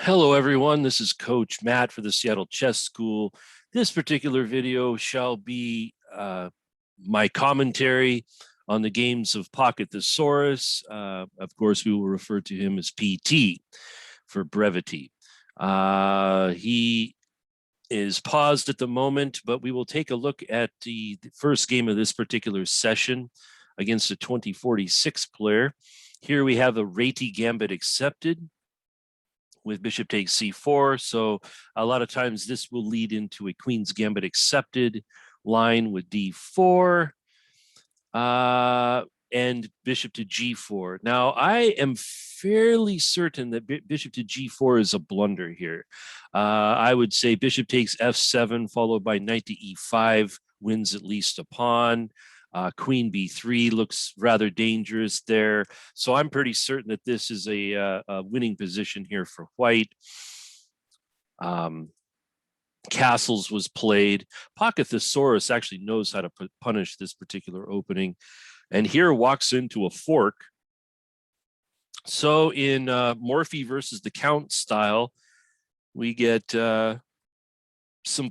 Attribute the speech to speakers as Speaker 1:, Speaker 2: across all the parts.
Speaker 1: Hello, everyone. This is Coach Matt for the Seattle Chess School. This particular video shall be my commentary on the games of Pocket Thesaurus. Of course, we will refer to him as PT for brevity. He is paused at the moment, but we will take a look at the first game of this particular session against a 2046 player. Here we have a Reti Gambit accepted with bishop takes c4. So a lot of times this will lead into a queen's gambit accepted line with d4 and bishop to g4. Now, I am fairly certain that bishop to g4 is a blunder here. I would say bishop takes f7 followed by knight to e5 wins at least a pawn. Queen b3 looks rather dangerous there. So I'm pretty certain that this is a winning position here for white. Castles was played. Pocket Thesaurus actually knows how to punish this particular opening. And here walks into a fork. So in Morphy versus the Count style, we get some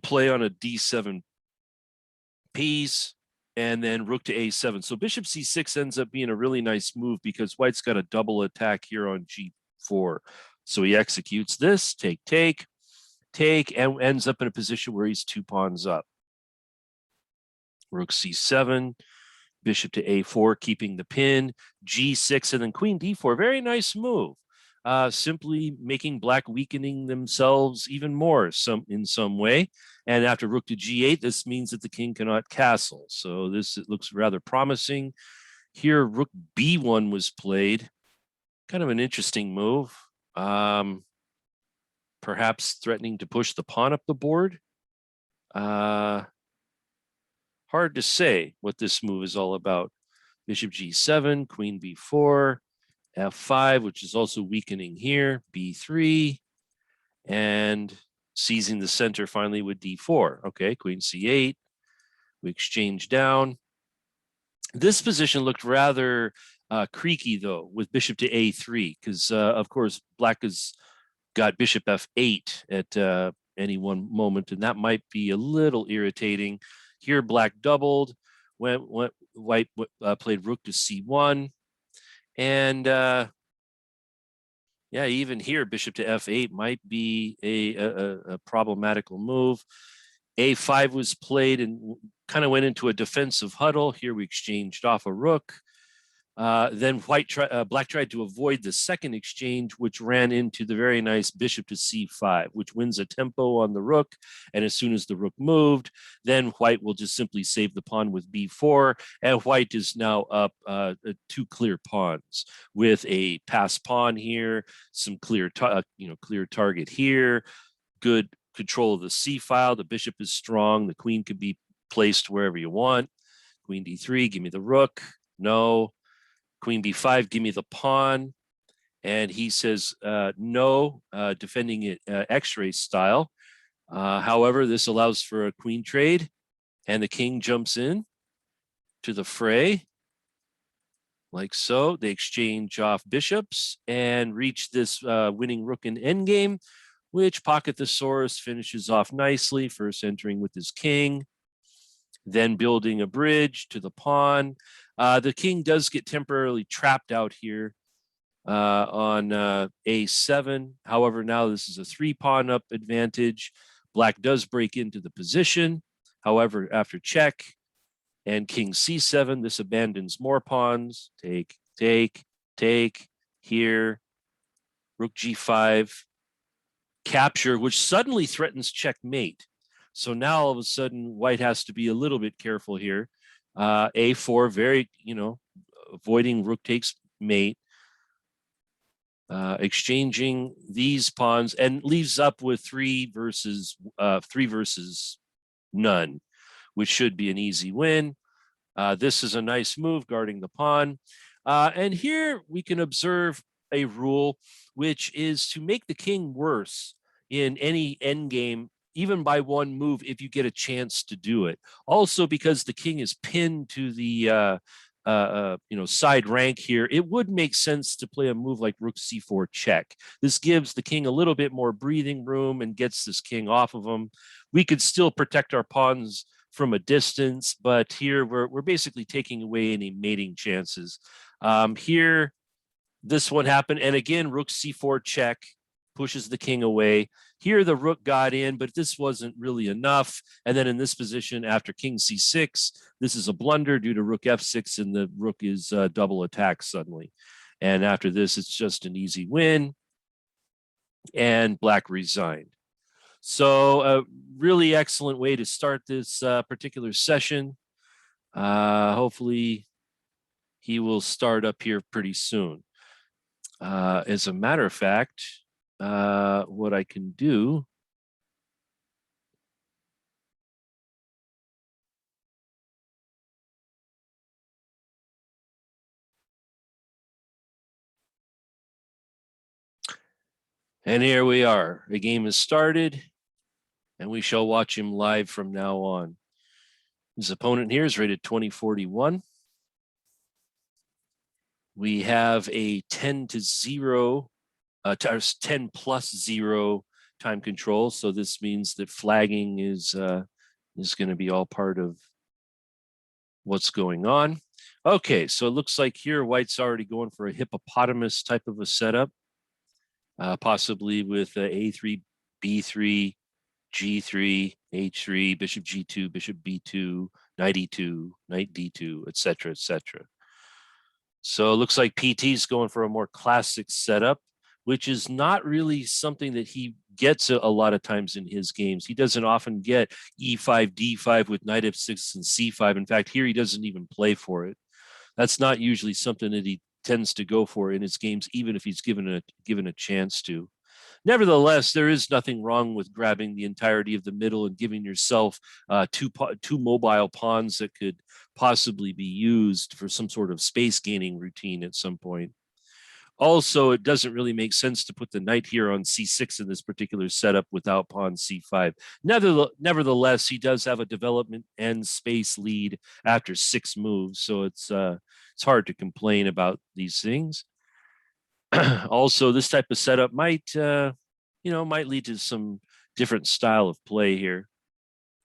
Speaker 1: play on a d7 piece. And then rook to a7. So bishop c6 ends up being a really nice move because white's got a double attack here on g4. So he executes this, take, and ends up in a position where he's 2 pawns up. Rook c7, bishop to a4, keeping the pin, g6, and then queen d4. Very nice move. Simply making black weakening themselves even more in some way. And after rook to g8, this means that the king cannot castle. So this looks rather promising. Here, rook b1 was played. Kind of an interesting move. Perhaps threatening to push the pawn up the board. Hard to say what this move is all about. Bishop g7, queen b4, f5, which is also weakening here, b3, and seizing the center finally with d4. Okay, queen c8, we exchange down. This position looked rather creaky, though, with bishop to a3, because, of course, black has got bishop f8 at any one moment, and that might be a little irritating. Here, black doubled, white played rook to c1, and yeah, even here, bishop to f8 might be a problematical move. a5 was played and kind of went into a defensive huddle. Here we exchanged off a rook. Then black tried to avoid the second exchange, which ran into the very nice bishop to c5, which wins a tempo on the rook. And as soon as the rook moved, then white will just simply save the pawn with b4. And white is now up 2 clear pawns with a pass pawn here, some clear target here, good control of the c file. The bishop is strong. The queen could be placed wherever you want. Queen d3, give me the rook. No. Queen b5, give me the pawn. And he says no, defending it X-ray style. However, this allows for a queen trade, and the king jumps in to the fray, like so. They exchange off bishops and reach this winning rook in endgame, which Pocket Thesaurus finishes off nicely, first entering with his king, then building a bridge to the pawn. The king does get temporarily trapped out here on a7. However, now this is a 3-pawn up advantage. Black does break into the position. However, after check and king c7, this abandons more pawns. Take, here, rook g5, capture, which suddenly threatens checkmate. So now all of a sudden, white has to be a little bit careful here. A4, very, avoiding rook takes mate, exchanging these pawns, and leaves up with 3 versus none, which should be an easy win. This is a nice move, guarding the pawn. And here we can observe a rule, which is to make the king worse in any endgame, even by one move, if you get a chance to do it. Also, because the king is pinned to the side rank here, it would make sense to play a move like rook c4 check. This gives the king a little bit more breathing room and gets this king off of him. We could still protect our pawns from a distance, but here we're basically taking away any mating chances. Here, this one happened, and again, rook c4 check pushes the king away. Here, the rook got in, but this wasn't really enough. And then in this position, after king c6, this is a blunder due to rook f6, and the rook is double attacked suddenly. And after this, it's just an easy win, and black resigned. So a really excellent way to start this particular session. Hopefully, he will start up here pretty soon. As a matter of fact, what I can do and here we are. The game has started, and we shall watch him live from now on. His opponent here is rated 2041. We have a 10-0, 10+0 time control. So this means that flagging is going to be all part of what's going on. Okay, so it looks like here white's already going for a hippopotamus type of a setup, possibly with a3, b3, g3, h3, bishop g2, bishop b2, knight e2, knight d2, etc., etc. So it looks like PT's going for a more classic setup, which is not really something that he gets a lot of times in his games. He doesn't often get e5, d5 with knight f6 and c5. In fact, here he doesn't even play for it. That's not usually something that he tends to go for in his games, even if he's given a chance to. Nevertheless, there is nothing wrong with grabbing the entirety of the middle and giving yourself two mobile pawns that could possibly be used for some sort of space gaining routine at some point. Also, it doesn't really make sense to put the knight here on c6 in this particular setup without pawn c5. Nevertheless, he does have a development and space lead after 6 moves, so it's hard to complain about these things. Also, this type of setup might lead to some different style of play here.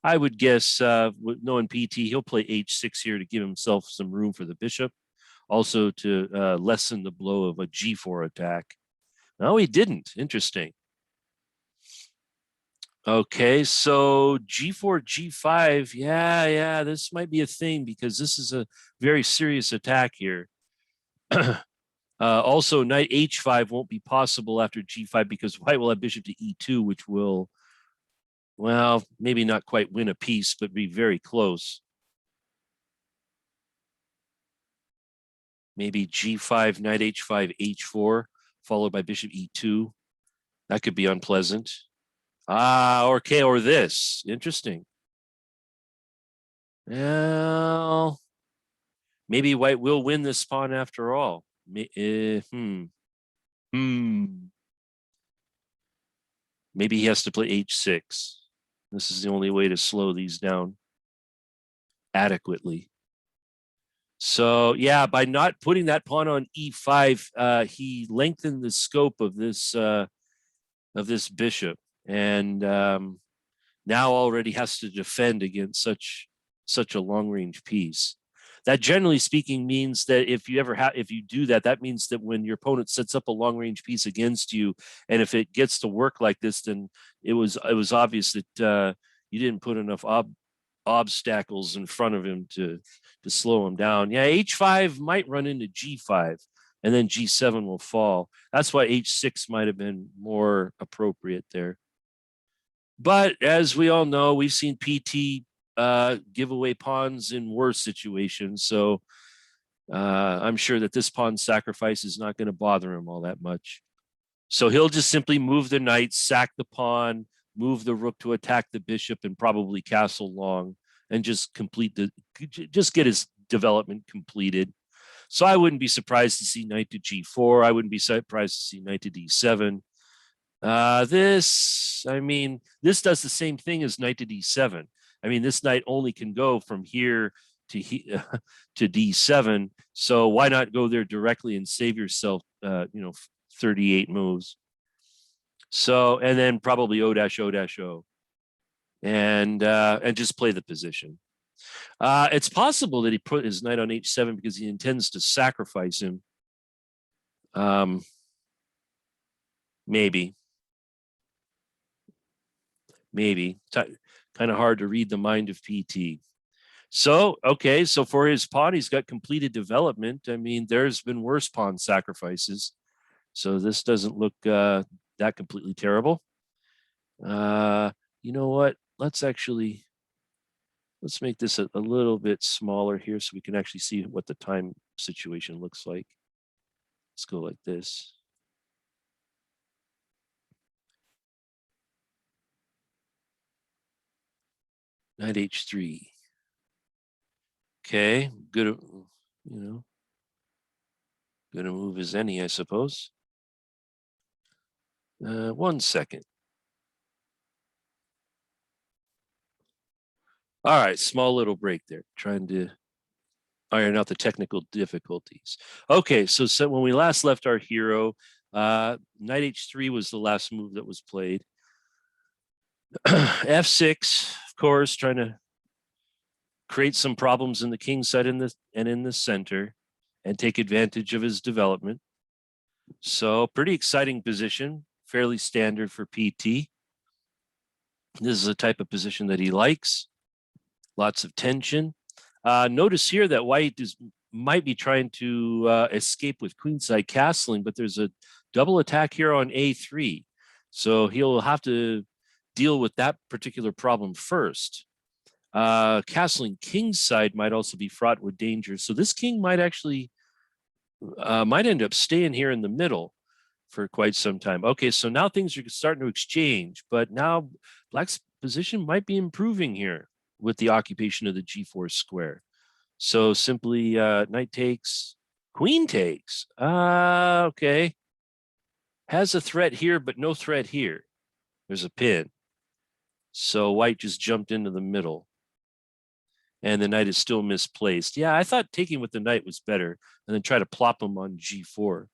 Speaker 1: I would guess, knowing PT, he'll play h6 here to give himself some room for the bishop, also to lessen the blow of a g4 attack. No, he didn't. Interesting. Okay, so g4, g5. Yeah, this might be a thing because this is a very serious attack here. Also, knight h5 won't be possible after g5 because white will have bishop to e2, which will, well, maybe not quite win a piece, but be very close. Maybe g5, knight h5, h4, followed by bishop e2. That could be unpleasant. Okay, or this. Interesting. Well, maybe white will win this pawn after all. Maybe he has to play h6. This is the only way to slow these down adequately. So yeah, by not putting that pawn on e5, he lengthened the scope of this bishop, and now already has to defend against such a long range piece. That generally speaking means that if you do that, that means that when your opponent sets up a long range piece against you, and if it gets to work like this, then it was obvious that you didn't put enough obstacles in front of him to slow him down. Yeah, h5 might run into g5, and then g7 will fall. That's why h6 might have been more appropriate there. But as we all know, we've seen PT give away pawns in worse situations. So I'm sure that this pawn sacrifice is not going to bother him all that much. So he'll just simply move the knight, sack the pawn, move the rook to attack the bishop, and probably castle long, and just get his development completed. So I wouldn't be surprised to see knight to g4. I wouldn't be surprised to see knight to d7. This does the same thing as knight to d7. I mean, this knight only can go from here to to d7. So why not go there directly and save yourself, 38 moves. So, and then probably O-O-O and just play the position. It's possible that he put his knight on h7 because he intends to sacrifice him. Maybe. Kind of hard to read the mind of PT. So, okay, so for his pawn, he's got completed development. I mean, there's been worse pawn sacrifices. So this doesn't look that completely terrible. You know what? Let's make this a little bit smaller here so we can actually see what the time situation looks like. Let's go like this. Knight h3. Okay, good, good a move as any, I suppose. 1 second. All right, small little break there, trying to iron out the technical difficulties. Okay, so when we last left our hero, knight h3 was the last move that was played. f6, of course, trying to create some problems in the king side and in the center and take advantage of his development. So pretty exciting position, fairly standard for PT. This is a type of position that he likes. Lots of tension. Notice here that white might be trying to escape with queenside castling, but there's a double attack here on a3. So he'll have to deal with that particular problem first. Castling kingside might also be fraught with danger. So this king might actually might end up staying here in the middle for quite some time. Okay, so now things are starting to exchange, but now black's position might be improving here with the occupation of the g4 square. So simply knight takes, queen takes. Okay. Has a threat here, but no threat here. There's a pin. So white just jumped into the middle. And the knight is still misplaced. Yeah, I thought taking with the knight was better and then try to plop him on g4.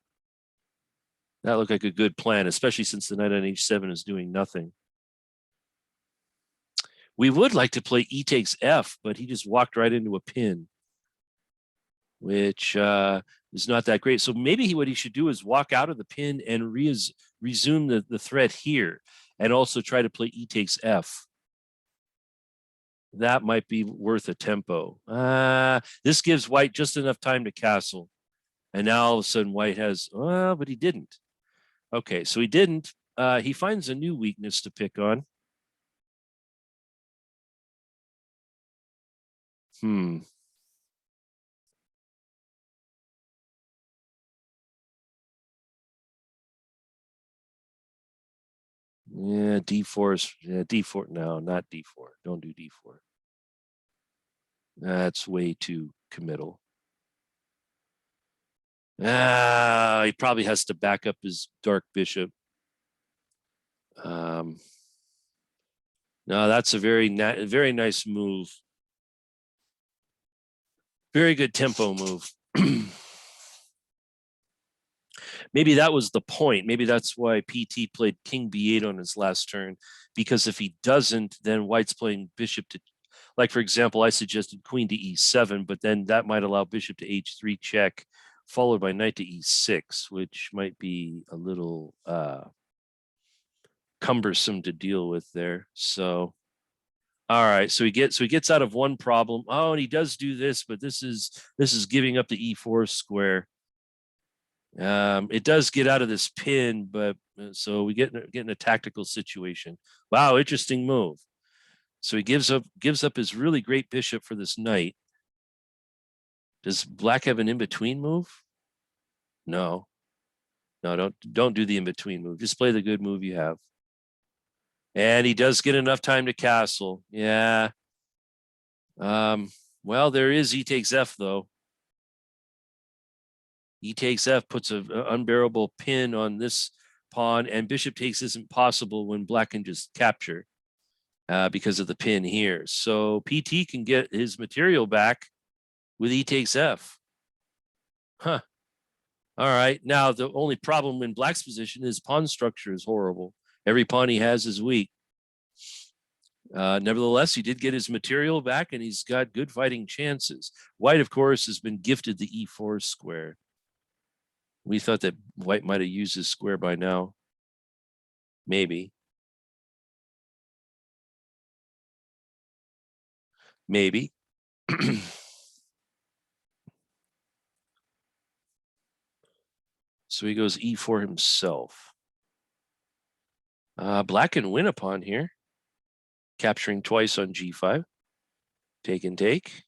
Speaker 1: That looked like a good plan, especially since the knight on h7 is doing nothing. We would like to play e takes f, but he just walked right into a pin, which is not that great. So maybe what he should do is walk out of the pin and resume the threat here and also try to play e takes f. That might be worth a tempo. This gives white just enough time to castle. And now all of a sudden white has, but he didn't. Okay, so he didn't. He finds a new weakness to pick on. Yeah, d4 is, d4. No, not d4. Don't do d4. That's way too committal. He probably has to back up his dark bishop. No, that's a very nice move. Very good tempo move. Maybe that was the point. Maybe that's why PT played king b8 on his last turn, because if he doesn't, then white's playing bishop to, like, for example, I suggested queen to e7, but then that might allow bishop to h3 check, followed by knight to e6, which might be a little cumbersome to deal with there. So, all right, so he gets out of one problem. Oh, and he does do this, but this is giving up the e4 square. It does get out of this pin, but so we get in a tactical situation. Wow, interesting move. So he gives up his really great bishop for this knight. Does black have an in-between move? No, don't do the in-between move. Just play the good move you have. And he does get enough time to castle. Yeah. Well, there is e takes f though. E takes f puts an unbearable pin on this pawn, and bishop takes isn't possible when black can just capture because of the pin here. So PT can get his material back with E takes F. Huh. All right. Now, the only problem in black's position is pawn structure is horrible. Every pawn he has is weak. Nevertheless, he did get his material back and he's got good fighting chances. White, of course, has been gifted the E4 square. We thought that white might have used his square by now. Maybe. Maybe. So he goes E4 himself. Black can win a pawn here, capturing twice on G5. Take and take.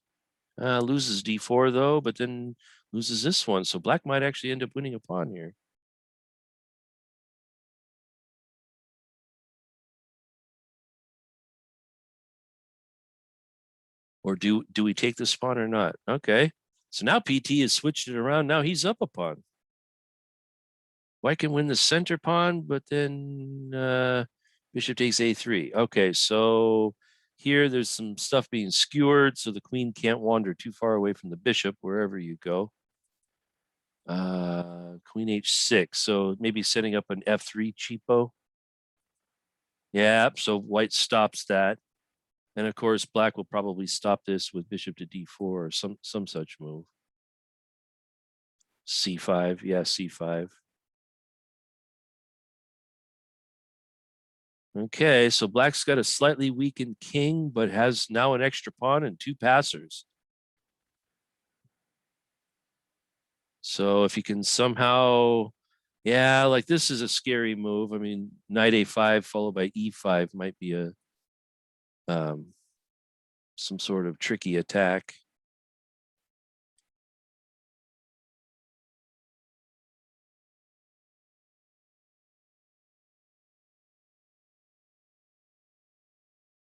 Speaker 1: Loses D4 though, but then loses this one. So black might actually end up winning a pawn here. Or do we take this pawn or not? Okay. So now PT has switched it around. Now he's up a pawn. White can win the center pawn, but then bishop takes A3. Okay, so here there's some stuff being skewered, so the queen can't wander too far away from the bishop wherever you go. Queen H6, so maybe setting up an F3 cheapo. Yeah, so white stops that. And of course, black will probably stop this with bishop to D4 or some such move. C5, yeah, C5. Okay, so black's got a slightly weakened king, but has now an extra pawn and two passers. So if you can somehow, yeah, like this is a scary move. I mean, knight A5 followed by E5 might be a some sort of tricky attack.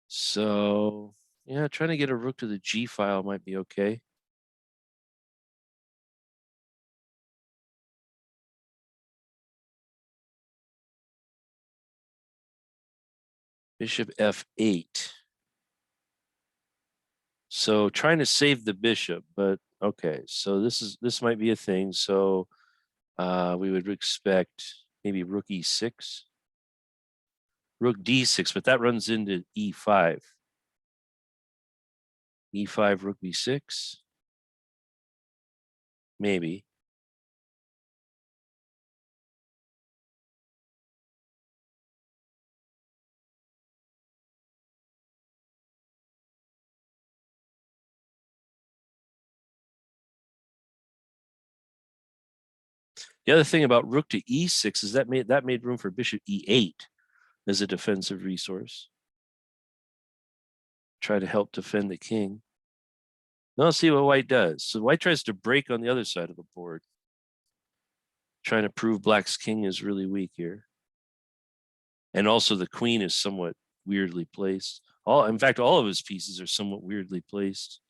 Speaker 1: So yeah, trying to get a rook to the G file might be okay. Bishop F8. So trying to save the bishop, but okay. So this might be a thing. So we would expect maybe rook E6, rook D6, but that runs into E5. E5, rook B6, maybe. The other thing about rook to E6 is that made room for bishop E8 as a defensive resource. Try to help defend the king. Now let's see what white does. So white tries to break on the other side of the board, trying to prove black's king is really weak here. And also the queen is somewhat weirdly placed. In fact, all of his pieces are somewhat weirdly placed.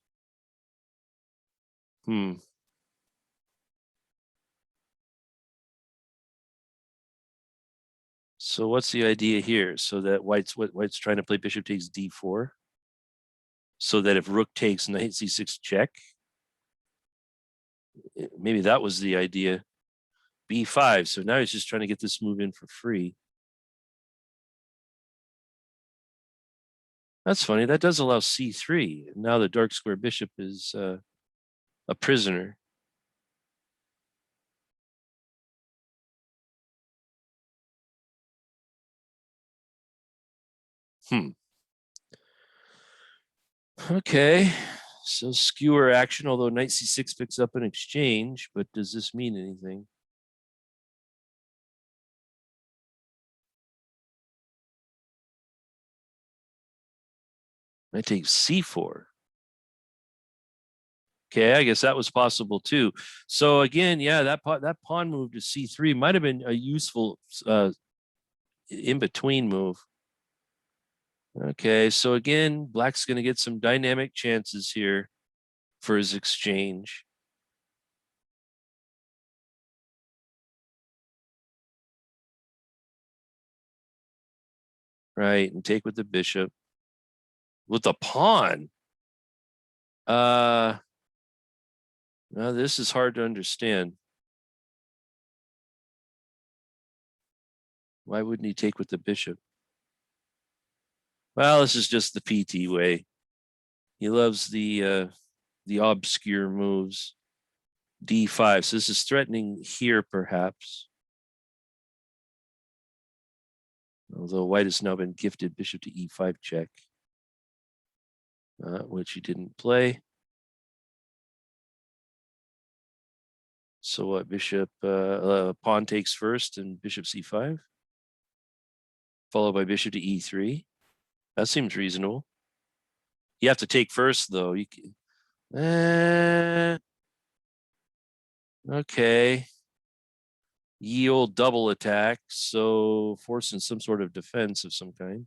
Speaker 1: So what's the idea here? So that white's trying to play bishop takes D4. So that if rook takes knight C6 check, maybe that was the idea. B5. So now he's just trying to get this move in for free. That's funny. That does allow C3. Now the dark square bishop is a prisoner. Okay. So skewer action, although knight C6 picks up an exchange, but does this mean anything? Knight takes C4. Okay, I guess that was possible too. So again, yeah, that pawn move to C3 might have been a useful in between move. Okay, so again, black's going to get some dynamic chances here for his exchange. Right, and take with the bishop. With the pawn. Now this is hard to understand. Why wouldn't he take with the bishop? Well, this is just the PT way. He loves the obscure moves. D5. So this is threatening here, perhaps. Although white has now been gifted bishop to E5 check, which he didn't play. So what? Bishop pawn takes first, and bishop C5, followed by bishop to E3. That seems reasonable. You have to take first, though. You can, okay. Ye old double attack, so forcing some sort of defense of some kind.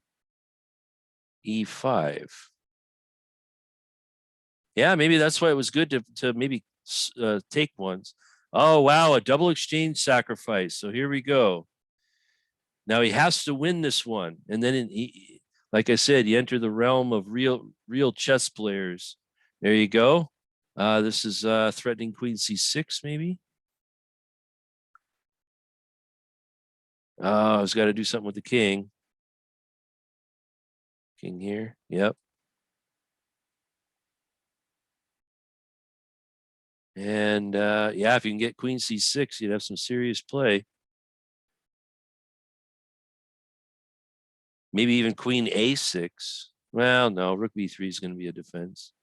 Speaker 1: E5. Yeah, maybe that's why it was good to maybe take ones. Oh, wow, a double exchange sacrifice. So here we go. Now he has to win this one. And then, like I said, you enter the realm of real chess players. There you go. This is threatening queen c6, maybe. Oh, I was got to do something with the king. King here. Yep. And yeah, if you can get queen c6, you'd have some serious play. Maybe even queen a6. Well, no, rook b3 is going to be a defense.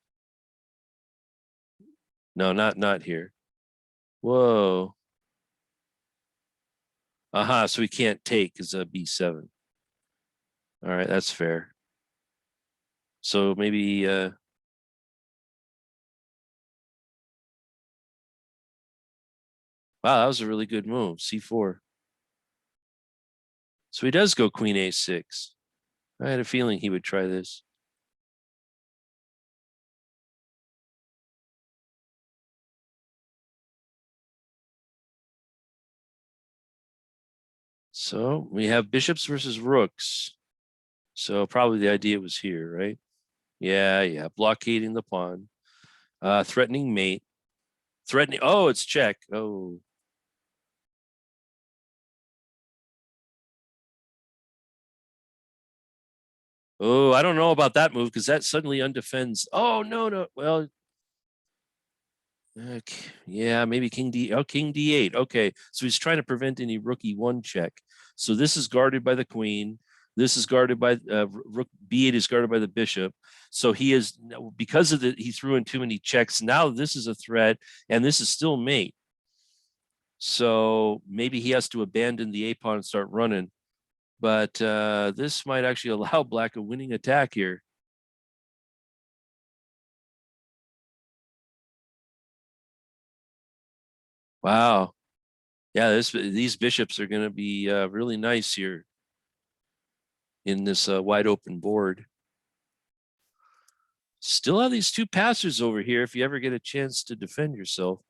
Speaker 1: No, not here. Whoa. Aha, so we can't take because b7. All right, that's fair. So maybe wow, that was a really good move. C4. So he does go queen a6. I had a feeling he would try this. So we have bishops versus rooks. So probably the idea was here, right? Yeah. Blockading the pawn. Threatening mate. Threatening. Oh, it's check. Oh. Oh, I don't know about that move because that suddenly undefends. Oh, no. Well, okay. Yeah, maybe king D. Oh, king D8. Okay. So he's trying to prevent any rook E1 check. So this is guarded by the queen. This is guarded by rook B8 is guarded by the bishop. So he is, because of the, he threw in too many checks. Now this is a threat, and this is still mate. So maybe he has to abandon the A pawn and start running. But this might actually allow black a winning attack here. Wow. Yeah, these bishops are going to be really nice here in this wide open board. Still have these two passers over here if you ever get a chance to defend yourself.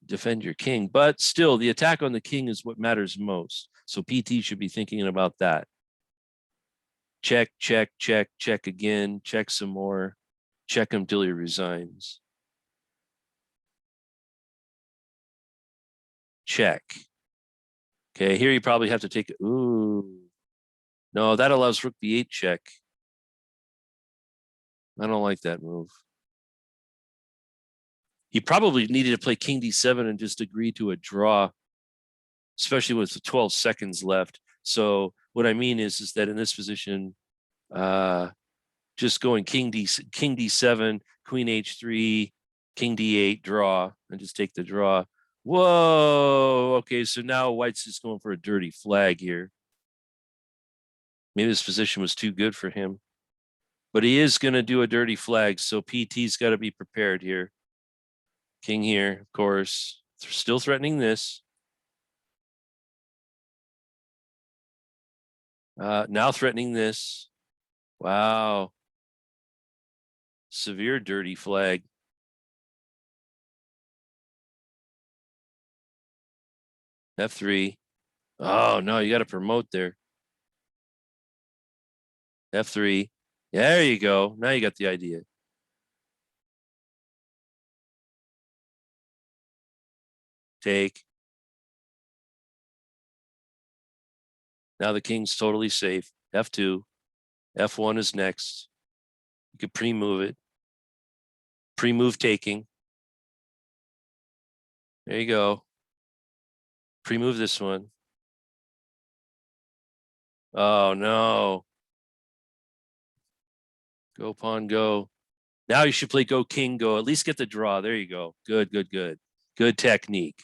Speaker 1: Defend your king. But still, the attack on the king is what matters most. So PT should be thinking about that. Check, check, check, check again, check some more, check him till he resigns. Check. Okay, here you probably have to take, ooh. No, that allows rook b8 check. I don't like that move. He probably needed to play king d7 and just agree to a draw, especially with 12 seconds left. So what I mean is that in this position, just going king d7, queen h3, king d8, draw, and just take the draw. Whoa. Okay, so now white's just going for a dirty flag here. Maybe this position was too good for him. But he is going to do a dirty flag, so PT's got to be prepared here. King here, of course. Still threatening this. Now threatening this. Wow. Severe dirty flag. F3. Oh, no, you got to promote there. F3. There you go. Now you got the idea. Take. Now the king's totally safe. F2. F1 is next. You could pre-move it. Pre-move taking. There you go. Pre-move this one. Oh, no. Go, pawn, go. Now you should play go, king, go. At least get the draw. There you go. Good, good, good. Good technique.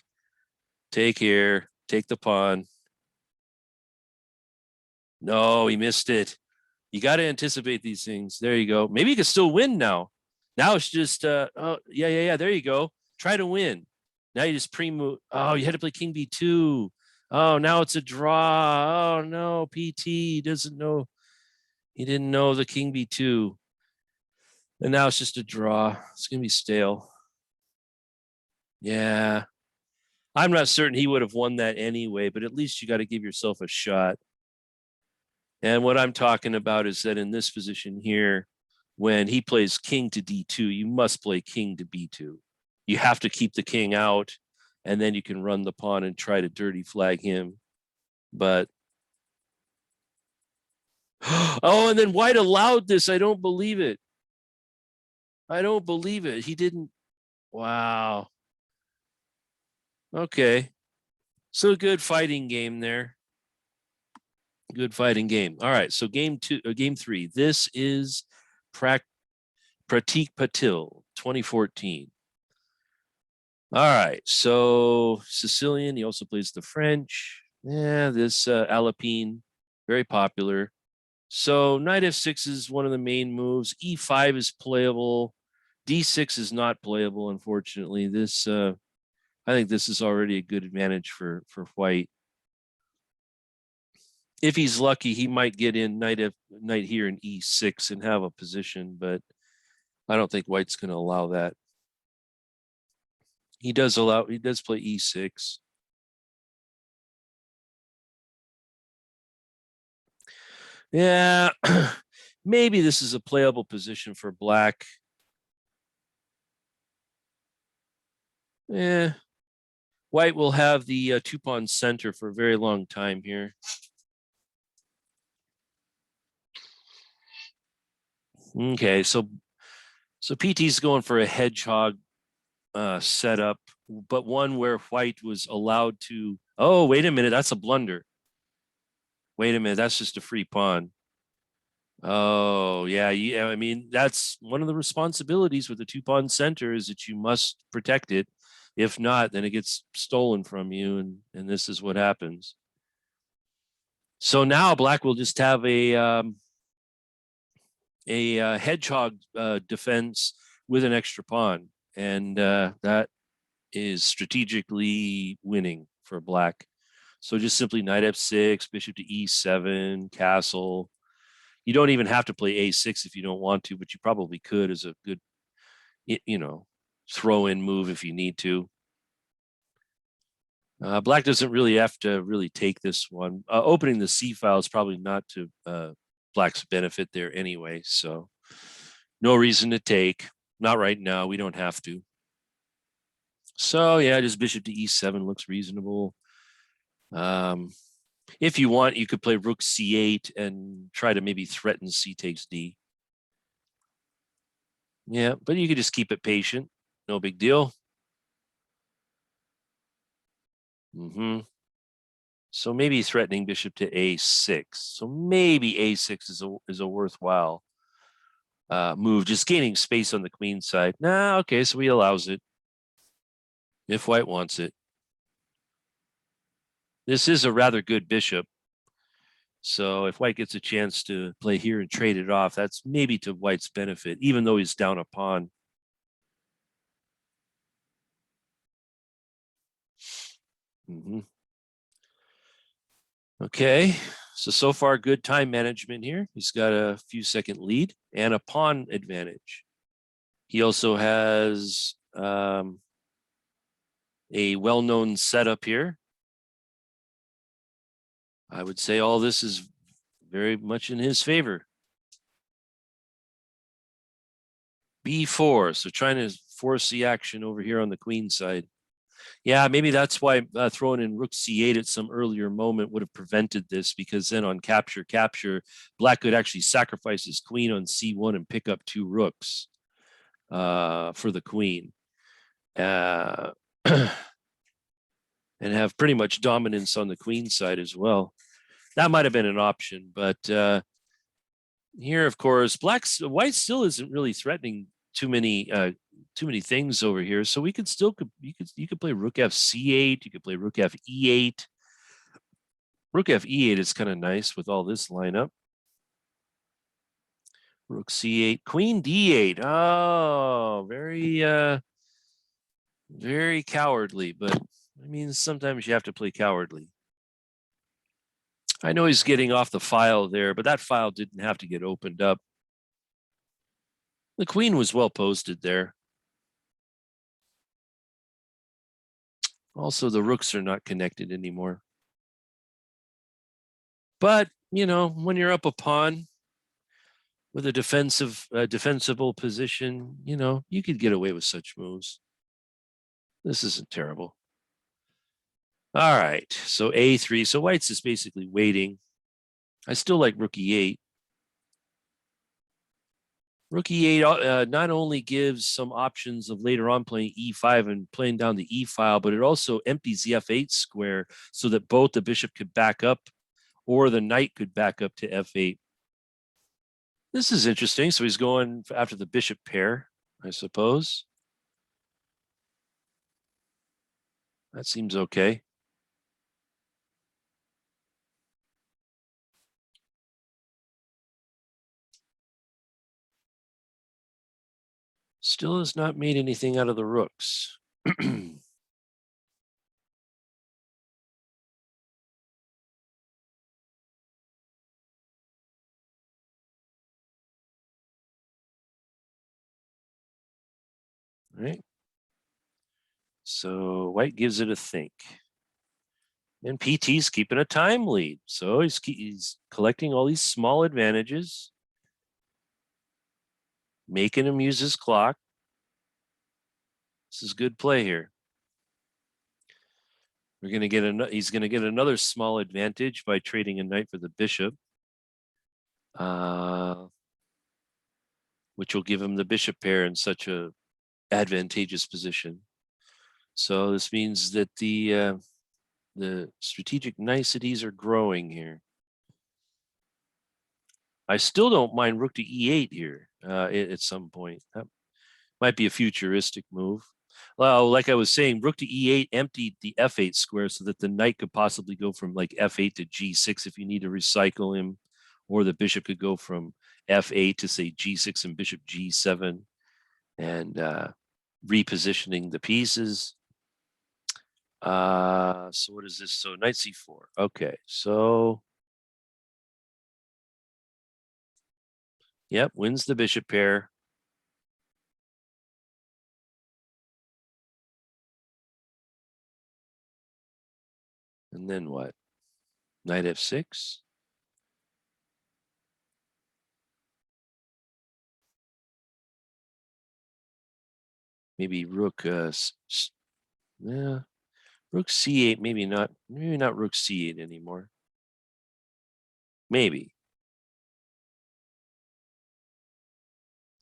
Speaker 1: Take here. Take the pawn. No, he missed it. You got to anticipate these things. There you go. Maybe you can still win now. Now it's just, oh, yeah. There you go. Try to win. Now you just pre-move. Oh, you had to play king b2. Oh, now it's a draw. Oh, no. PT doesn't know. He didn't know the king b2. And now it's just a draw. It's going to be stale. Yeah. I'm not certain he would have won that anyway, but at least you got to give yourself a shot. And what I'm talking about is that in this position here, when he plays king to d2, you must play king to b2. You have to keep the king out, and then you can run the pawn and try to dirty flag him. But oh, and then white allowed this. I don't believe it. I don't believe it. He didn't. Wow. Okay. So good fighting game there. Good fighting game. All right. So game 3. This is Pratik Patil, 2014. All right. So Sicilian. He also plays the French. Yeah. This Alpine, very popular. So knight f6 is one of the main moves. e5 is playable. d6 is not playable, unfortunately. This I think this is already a good advantage for white. If he's lucky, he might get in knight here in e6 and have a position, but I don't think white's going to allow that. He does play e6. Yeah, maybe this is a playable position for black. Yeah, white will have the two-pawn center for a very long time here. Okay, so PT's going for a hedgehog setup, but one where white was allowed to. Oh, wait a minute, that's a blunder. Wait a minute, that's just a free pawn. Oh, yeah. I mean, that's one of the responsibilities with the two-pawn center is that you must protect it. If not, then it gets stolen from you, and this is what happens. So now black will just have a hedgehog defense with an extra pawn, and that is strategically winning for black. So just simply knight f6, bishop to e7, castle. You don't even have to play a6 if you don't want to, but you probably could as a good, throw-in move if you need to. Black doesn't really have to really take this one. Opening the c file is probably not to black's benefit there anyway, so no reason to take. Not right now. We don't have to. So yeah, just bishop to e7 looks reasonable. If you want, you could play rook c8 and try to maybe threaten c takes d. Yeah, but you could just keep it patient. No big deal. So maybe threatening bishop to a6. So maybe a6 is a worthwhile move, just gaining space on the queen side. Nah, okay, so he allows it if white wants it. This is a rather good bishop. So if white gets a chance to play here and trade it off, that's maybe to white's benefit, even though he's down a pawn. Okay, so far good time management here. He's got a few second lead and a pawn advantage. He also has a well-known setup here. I would say all this is very much in his favor. b4, so trying to force the action over here on the queen side. Yeah, maybe that's why throwing in rook c8 at some earlier moment would have prevented this, because then on capture, black could actually sacrifice his queen on c1 and pick up 2 rooks for the queen. And have pretty much dominance on the queen side as well. That might have been an option, but here, of course, white still isn't really threatening too many things over here. So we could still you could play rook f c8. You could play rook f e8. Rook f e8 is kind of nice with all this lineup. Rook c8, queen d8. Oh, very cowardly, but I mean, sometimes you have to play cowardly. I know he's getting off the file there, but that file didn't have to get opened up. The queen was well posted there. Also, the rooks are not connected anymore. But, you know, when you're up a pawn with a defensible position, you know, you could get away with such moves. This isn't terrible. All right, so a3. So white's is basically waiting. I still like rook e8. Rook e8 not only gives some options of later on playing e5 and playing down the e file, but it also empties the f8 square so that both the bishop could back up or the knight could back up to f8. This is interesting. So he's going after the bishop pair, I suppose. That seems okay. Still has not made anything out of the rooks. Right. So white gives it a think. And PT's keeping a time lead. So he's collecting all these small advantages, making him use his clock. This is good play here. We're going to get he's going to get another small advantage by trading a knight for the bishop, which will give him the bishop pair in such a advantageous position. So this means that the strategic niceties are growing here. I still don't mind rook to e8 here at some point. That might be a futuristic move. Well, like I was saying, rook to e8 emptied the f8 square so that the knight could possibly go from like f8 to g6 if you need to recycle him, or the bishop could go from f8 to say g6 and bishop g7, and repositioning the pieces. So what is this? So knight c4. Okay, so yep, wins the bishop pair. And then what? Knight f6. Maybe rook yeah, rook c8, maybe not rook c8 anymore. Maybe.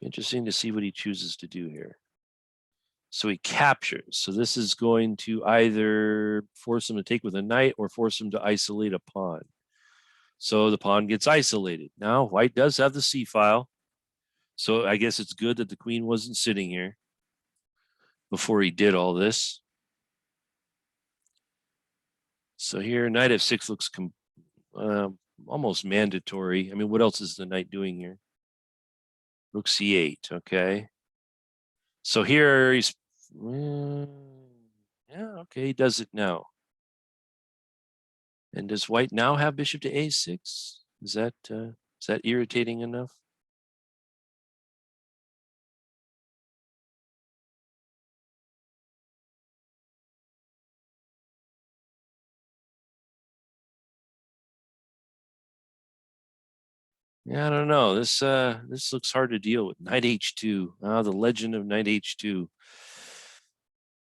Speaker 1: Interesting to see what he chooses to do here. So he captures. So this is going to either force him to take with a knight or force him to isolate a pawn. So the pawn gets isolated. Now white does have the c file. So I guess it's good that the queen wasn't sitting here before he did all this. So here, knight f6 looks almost mandatory. I mean, what else is the knight doing here? Rook c8, okay. So here he's, yeah, okay, he does it now. And does white now have bishop to a6? Is that irritating enough? Yeah, I don't know. This looks hard to deal with. Knight h2. The legend of knight h2.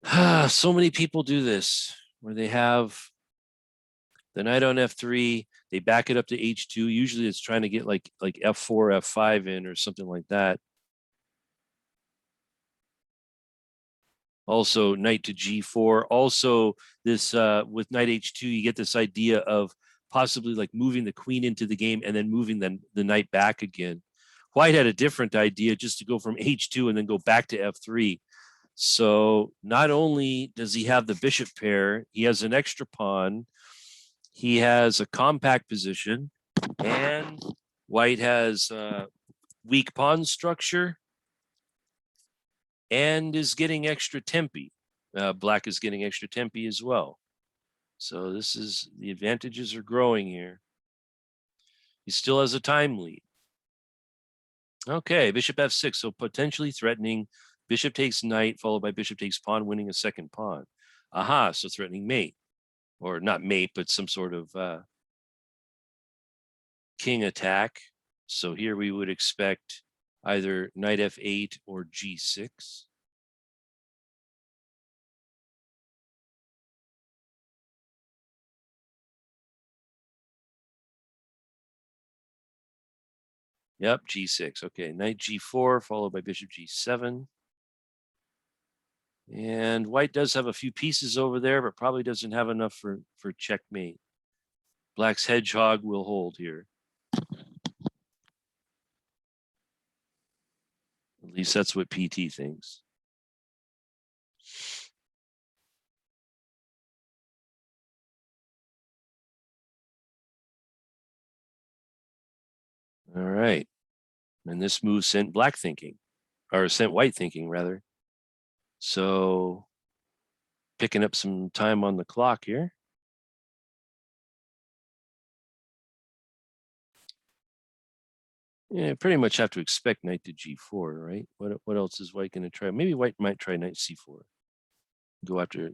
Speaker 1: So many people do this where they have the knight on f3, they back it up to h2. Usually it's trying to get like f4, f5 in or something like that. Also knight to g4. Also this with knight h2, you get this idea of possibly like moving the queen into the game and then moving the knight back again. White had a different idea, just to go from h2 and then go back to f3. So not only does he have the bishop pair, he has an extra pawn. He has a compact position, and white has weak pawn structure and is getting extra tempi. Black is getting extra tempi as well. So this is, the advantages are growing here. He still has a time lead. Okay, bishop f6, so potentially threatening bishop takes knight, followed by bishop takes pawn, winning a second pawn. Aha, so threatening mate. Or not mate, but some sort of king attack. So here we would expect either knight f8 or g6. Yep, g6. Okay, knight g4 followed by bishop g7. And white does have a few pieces over there, but probably doesn't have enough for checkmate. Black's hedgehog will hold here. At least that's what PT thinks. All right. And this move sent black thinking, or sent white thinking, rather. So picking up some time on the clock here. Yeah, pretty much have to expect knight to g4, right? What else is white going to try? Maybe white might try knight c4. Go after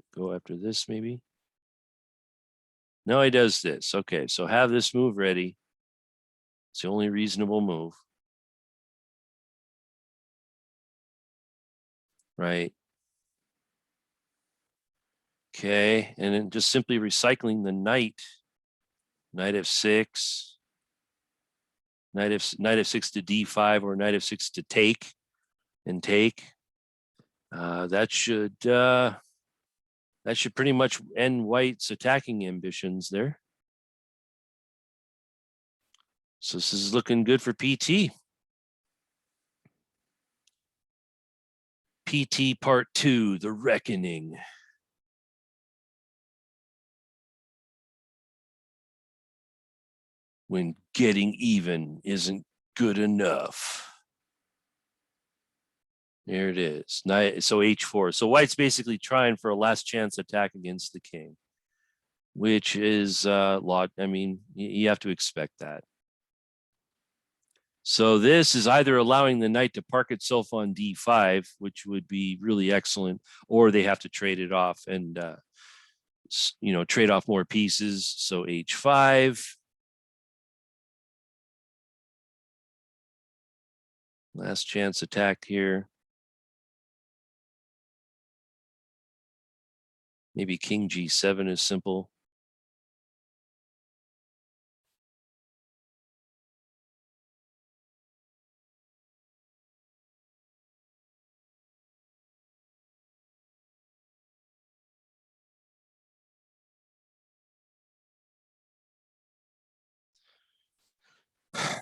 Speaker 1: this, maybe. No, he does this. Okay, so have this move ready. It's the only reasonable move. Right. Okay, and then just simply recycling the knight. Knight f6. Knight f6 to d5 or knight f6 to take and take. That should pretty much end white's attacking ambitions there. So this is looking good for PT. PT Part 2, The Wreckoning. When getting even isn't good enough. There it is. So h4. So white's basically trying for a last chance attack against the king, which is lot. I mean, you have to expect that. So this is either allowing the knight to park itself on d5, which would be really excellent, or they have to trade it off and trade off more pieces. So h5. Last chance attack here. Maybe king g7 is simple.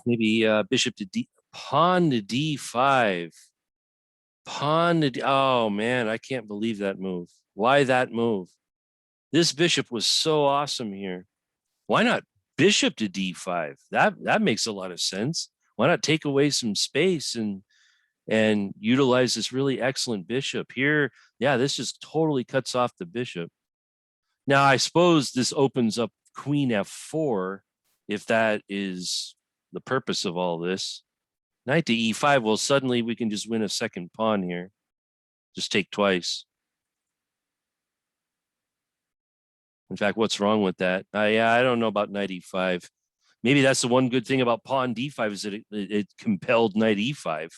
Speaker 1: Maybe bishop to d, pawn to d5. Pawn to d, oh man, I can't believe that move. Why that move? This bishop was so awesome here. Why not bishop to d5? That makes a lot of sense. Why not take away some space and utilize this really excellent bishop here? Yeah, this just totally cuts off the bishop. Now, I suppose this opens up queen f4 if that is the purpose of all this. Knight to e5, well, suddenly we can just win a second pawn here. Just take twice. In fact, what's wrong with that? Yeah, I don't know about knight e5. Maybe that's the one good thing about pawn d5 is that it compelled knight e5.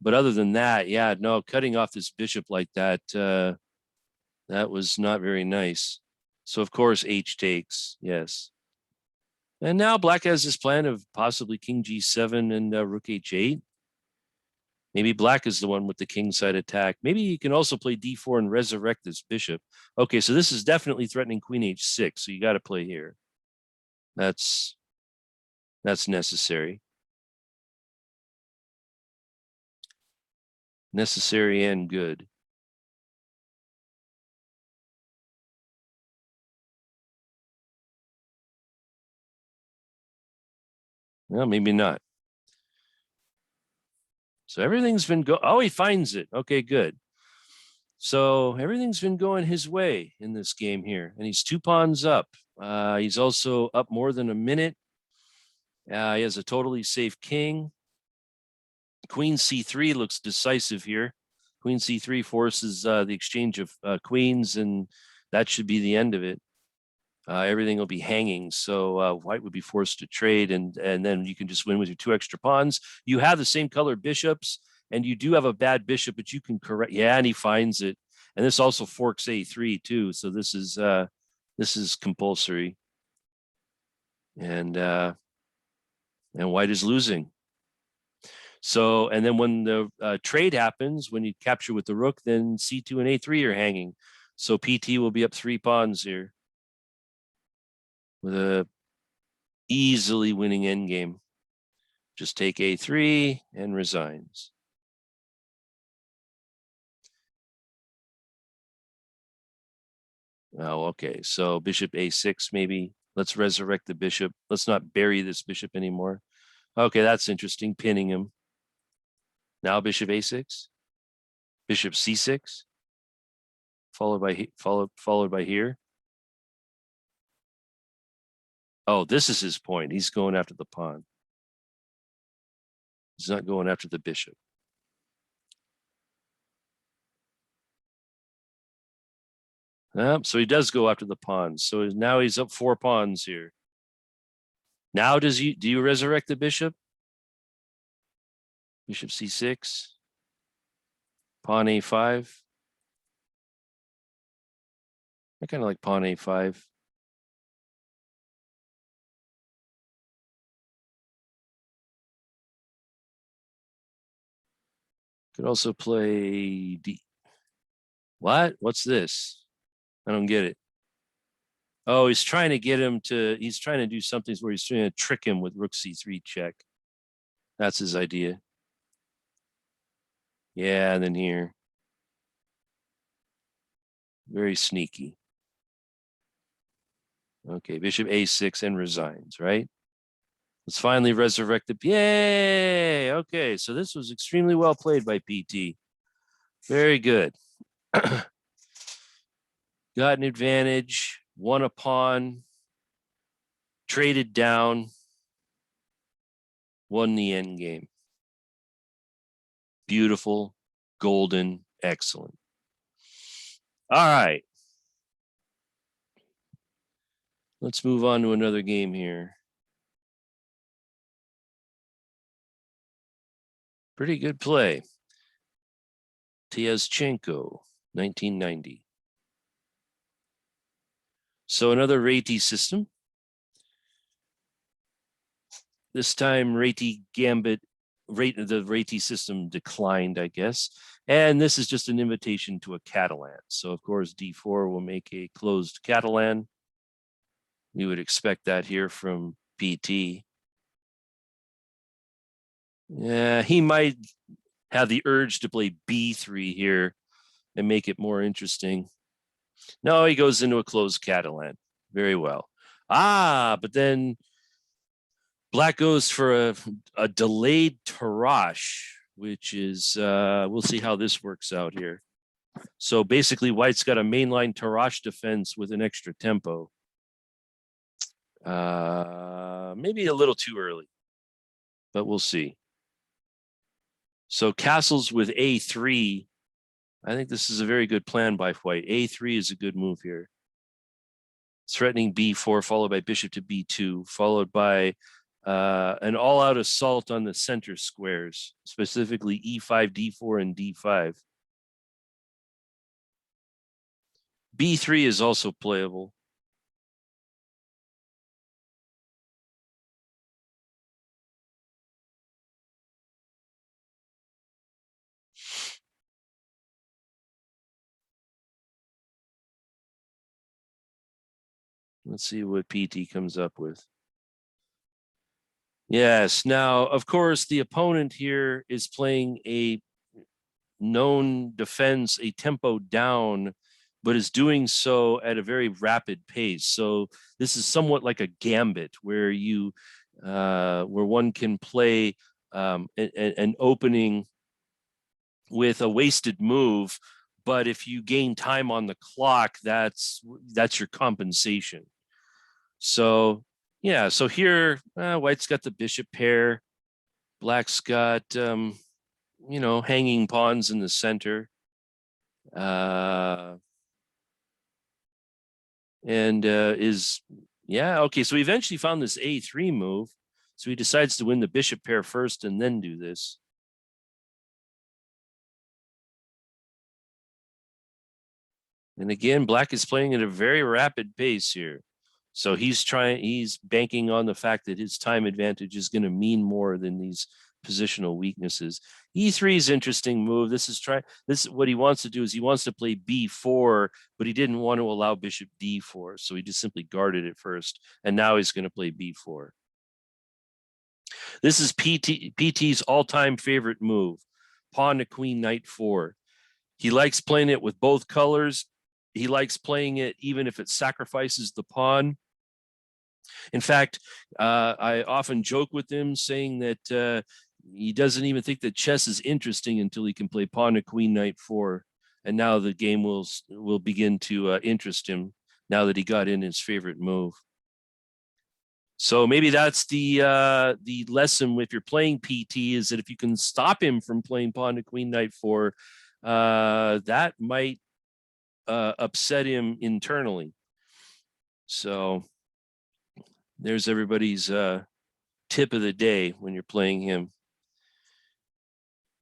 Speaker 1: But other than that, yeah, no, cutting off this bishop like that, That was not very nice. So of course H takes, yes. And now black has this plan of possibly king G7 and rook H8. Maybe black is the one with the king side attack. Maybe he can also play D4 and resurrect this bishop. Okay, so this is definitely threatening queen H6, so you got to play here. That's necessary. Necessary and good. Well, maybe not. So everything's been oh, he finds it. Okay, good. So everything's been going his way in this game here, and he's 2 pawns up. He's also up more than a minute. He has a totally safe king. Queen C3 looks decisive here. Queen C3 forces the exchange of queens, and that should be the end of it. Everything will be hanging, so white would be forced to trade, and then you can just win with your 2 extra pawns. You have the same color bishops, and you do have a bad bishop, but you can correct. Yeah, and he finds it, and this also forks A3 too. So this is compulsory, and white is losing. So, and then when the trade happens, when you capture with the rook, then C2 and A3 are hanging. So PT will be up 3 pawns here with a easily winning endgame. Just take A3 and resigns. Oh, okay. So bishop A6, maybe. Let's resurrect the bishop. Let's not bury this bishop anymore. Okay, that's interesting. Pinning him. Now bishop A6, bishop C6, followed by here. Oh, this is his point. He's going after the pawn. He's not going after the bishop. So he does go after the pawns. So now he's up 4 pawns here. Now do you resurrect the bishop? Bishop C6, pawn A5. I kind of like pawn A5. Could also play D. What? What's this? I don't get it. Oh, he's trying to get him to, he's trying to do something where he's trying to trick him with rook C3 check. That's his idea. Yeah, and then here. Very sneaky. Okay, bishop A6 and resigns, right? Let's finally resurrect the, yay! Okay, so this was extremely well played by PT. Very good. Got an advantage, won a pawn, traded down, won the end game. Beautiful, golden, excellent. All right. Let's move on to another game here. Pretty good play. Tyazchenko, 1990. So another Reti system. This time Reti Gambit, the Reti system declined, I guess. And this is just an invitation to a Catalan. So of course D4 will make a closed Catalan. We would expect that here from PT. Yeah, he might have the urge to play B3 here and make it more interesting. No, he goes into a closed Catalan. Very well. But then black goes for a delayed Tarrasch, which is, we'll see how this works out here. So basically, white's got a mainline Tarrasch defense with an extra tempo. Maybe a little too early, but we'll see. So castles with A3. I think this is a very good plan by white. A3 is a good move here. Threatening B4, followed by bishop to B2, followed by an all-out assault on the center squares, specifically E5, D4, and D5. B3 is also playable. Let's see what PT comes up with. Yes. Now, of course, the opponent here is playing a known defense, a tempo down, but is doing so at a very rapid pace. So this is somewhat like a gambit where where one can play an opening with a wasted move, but if you gain time on the clock, that's your compensation. So yeah, so here White's got the bishop pair, Black's got hanging pawns in the center. And okay, so we eventually found this A3 move. So he decides to win the bishop pair first and then do this. And again, Black is playing at a very rapid pace here. So he's banking on the fact that his time advantage is going to mean more than these positional weaknesses. E3 is interesting move. This is what he wants to do is he wants to play B4, but he didn't want to allow bishop D4. So he just simply guarded it first. And now he's going to play B4. This is PT's all-time favorite move, pawn to queen, knight 4. He likes playing it with both colors. He likes playing it even if it sacrifices the pawn. In fact, I often joke with him saying that he doesn't even think that chess is interesting until he can play pawn to queen, knight 4. And now the game will begin to interest him now that he got in his favorite move. So maybe that's the lesson if you're playing PT is that if you can stop him from playing pawn to queen, knight 4, that might upset him internally. So there's everybody's tip of the day when you're playing him.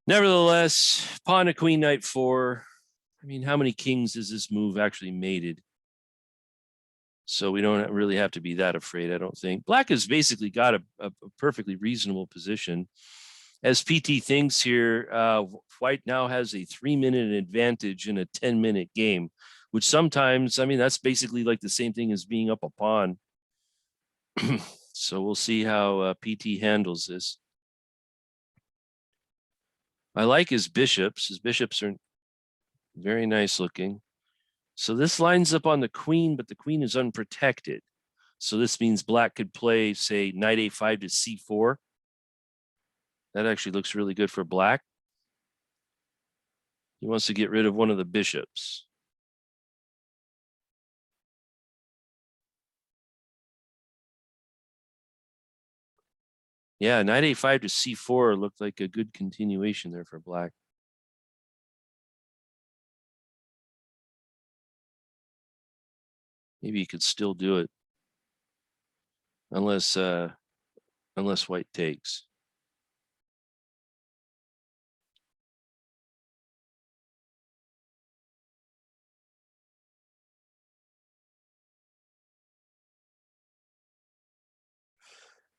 Speaker 1: Nevertheless, pawn to queen, knight 4. I mean, how many kings has this move actually mated? So we don't really have to be that afraid, I don't think. Black has basically got a perfectly reasonable position. As PT thinks here, White now has a 3-minute advantage in a 10-minute game, which sometimes, I mean, that's basically like the same thing as being up a pawn. So we'll see how PT handles this. I like his bishops. His bishops are very nice looking. So this lines up on the queen, but the queen is unprotected. So this means Black could play, say, knight a5 to c4. That actually looks really good for Black. He wants to get rid of one of the bishops. Yeah, knight a5 to c4 looked like a good continuation there for Black. Maybe he could still do it, unless White takes.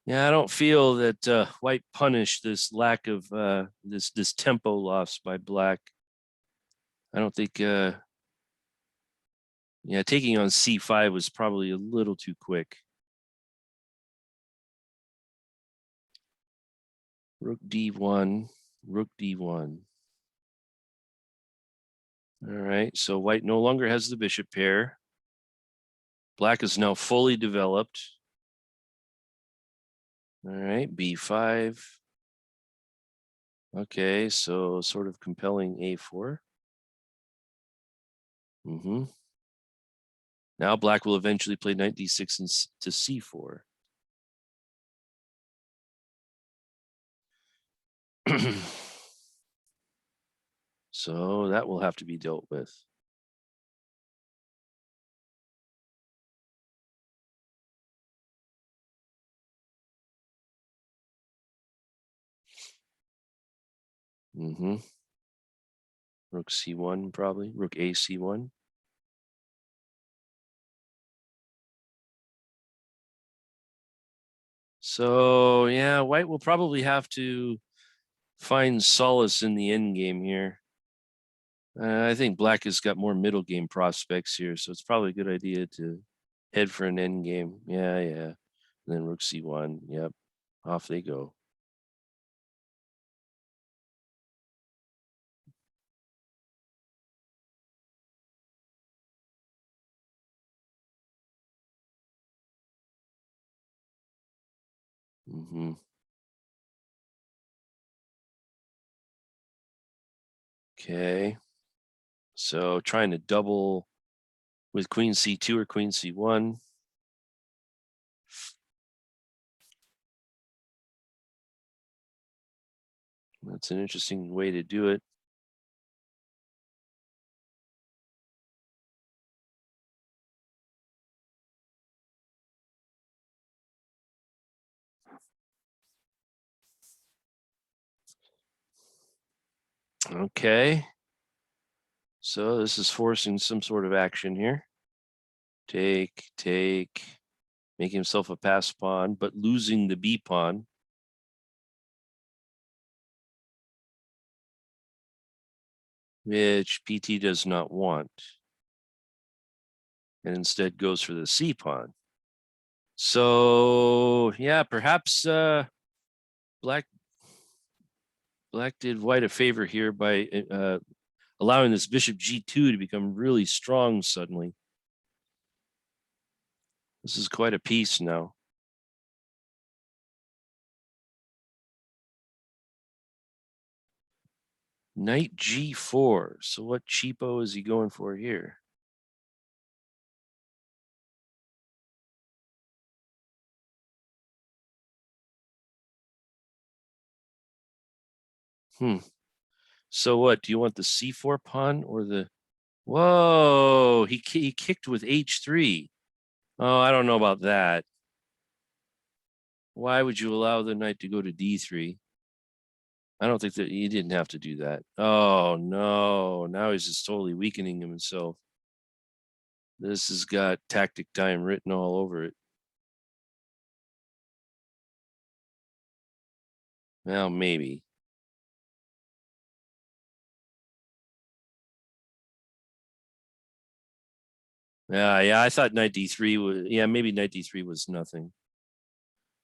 Speaker 1: Yeah, I don't feel that White punished this lack of this tempo loss by Black. I don't think taking on c5 was probably a little too quick. Rook d1, rook d1. All right, so White no longer has the bishop pair. Black is now fully developed. All right, b5. Okay, so sort of compelling a4. Now Black will eventually play knight d6 and to c4. So that will have to be dealt with. Rook c1 probably, rook a c1. So yeah, white will probably have to find solace in the end game here. I think black has got more middle game prospects here, so it's probably a good idea to head for an end game. Yeah, yeah. And then rook c1. Yep. Off they go. Mm-hmm. Okay. So trying to double with queen c2 or queen c1. That's an interesting way to do it. Okay. So this is forcing some sort of action here. Take, making himself a pass pawn, but losing the b pawn. Which PT does not want. And instead goes for the c pawn. So yeah, perhaps black did white a favor here by allowing this bishop g2 to become really strong suddenly. This is quite a piece now. Knight g4. So what cheapo is he going for here? So what? Do you want the c4 pawn or the? Whoa! He kicked with h3. Oh, I don't know about that. Why would you allow the knight to go to d3? I don't think that he didn't have to do that. Oh no! Now he's just totally weakening himself. This has got tactic time written all over it. Well, maybe. Yeah. I thought knight d3 was. Yeah, maybe knight d3 was nothing.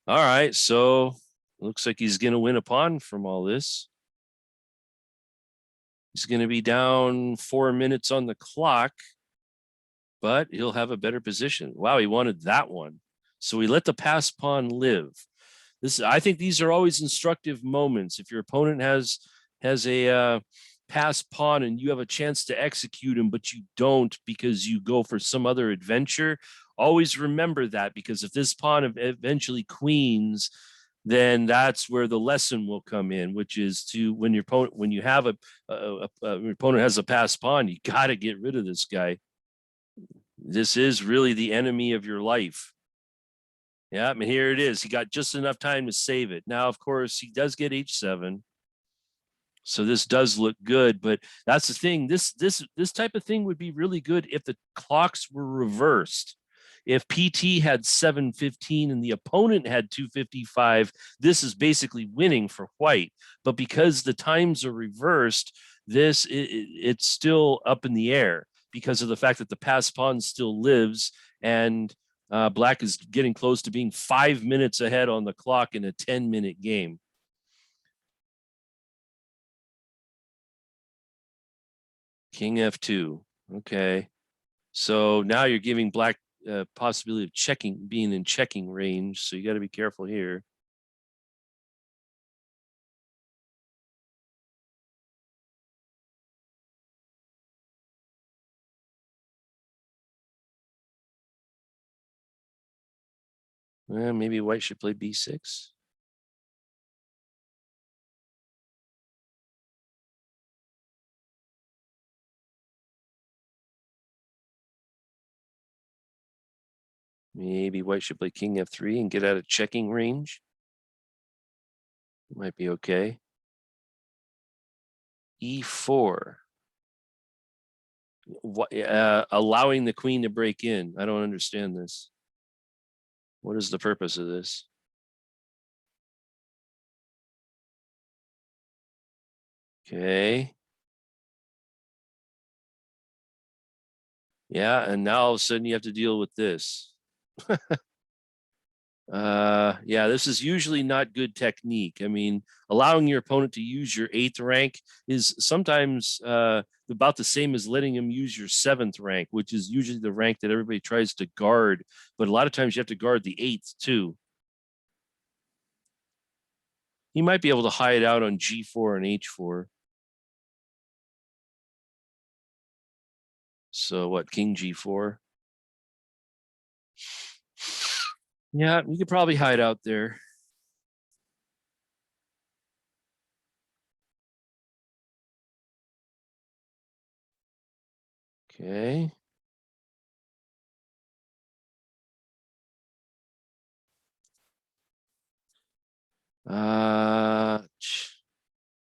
Speaker 1: All right, so looks like he's going to win a pawn from all this. He's going to be down 4 minutes on the clock, but he'll have a better position. Wow, he wanted that one. So he let the pass pawn live. I think these are always instructive moments. If your opponent has a pass pawn and you have a chance to execute him, but you don't because you go for some other adventure, always remember that, because if this pawn eventually queens, then that's where the lesson will come in, which is to when your opponent has a pass pawn, you got to get rid of this guy. This is really the enemy of your life. Yeah, I mean, here it is. He got just enough time to save it. Now, of course, he does get h7. So this does look good, but that's the thing. This type of thing would be really good if the clocks were reversed. If PT had 7:15 and the opponent had 2:55, this is basically winning for white. But because the times are reversed, it's still up in the air because of the fact that the pass pawn still lives, and black is getting close to being 5 minutes ahead on the clock in a 10-minute game. King f2. Okay. So now you're giving black possibility of being in checking range. So you got to be careful here. Well, maybe white should play b6. Maybe white should play king f3 and get out of checking range. Might be okay. e4. Allowing the queen to break in. I don't understand this. What is the purpose of this? Okay. Yeah, and now all of a sudden you have to deal with this. Yeah, this is usually not good technique. I mean, allowing your opponent to use your 8th rank is sometimes about the same as letting him use your 7th rank, which is usually the rank that everybody tries to guard. But a lot of times you have to guard the 8th too. He might be able to hide out on G4 and H4. So what, King G4? Yeah, you could probably hide out there. Okay. Uh,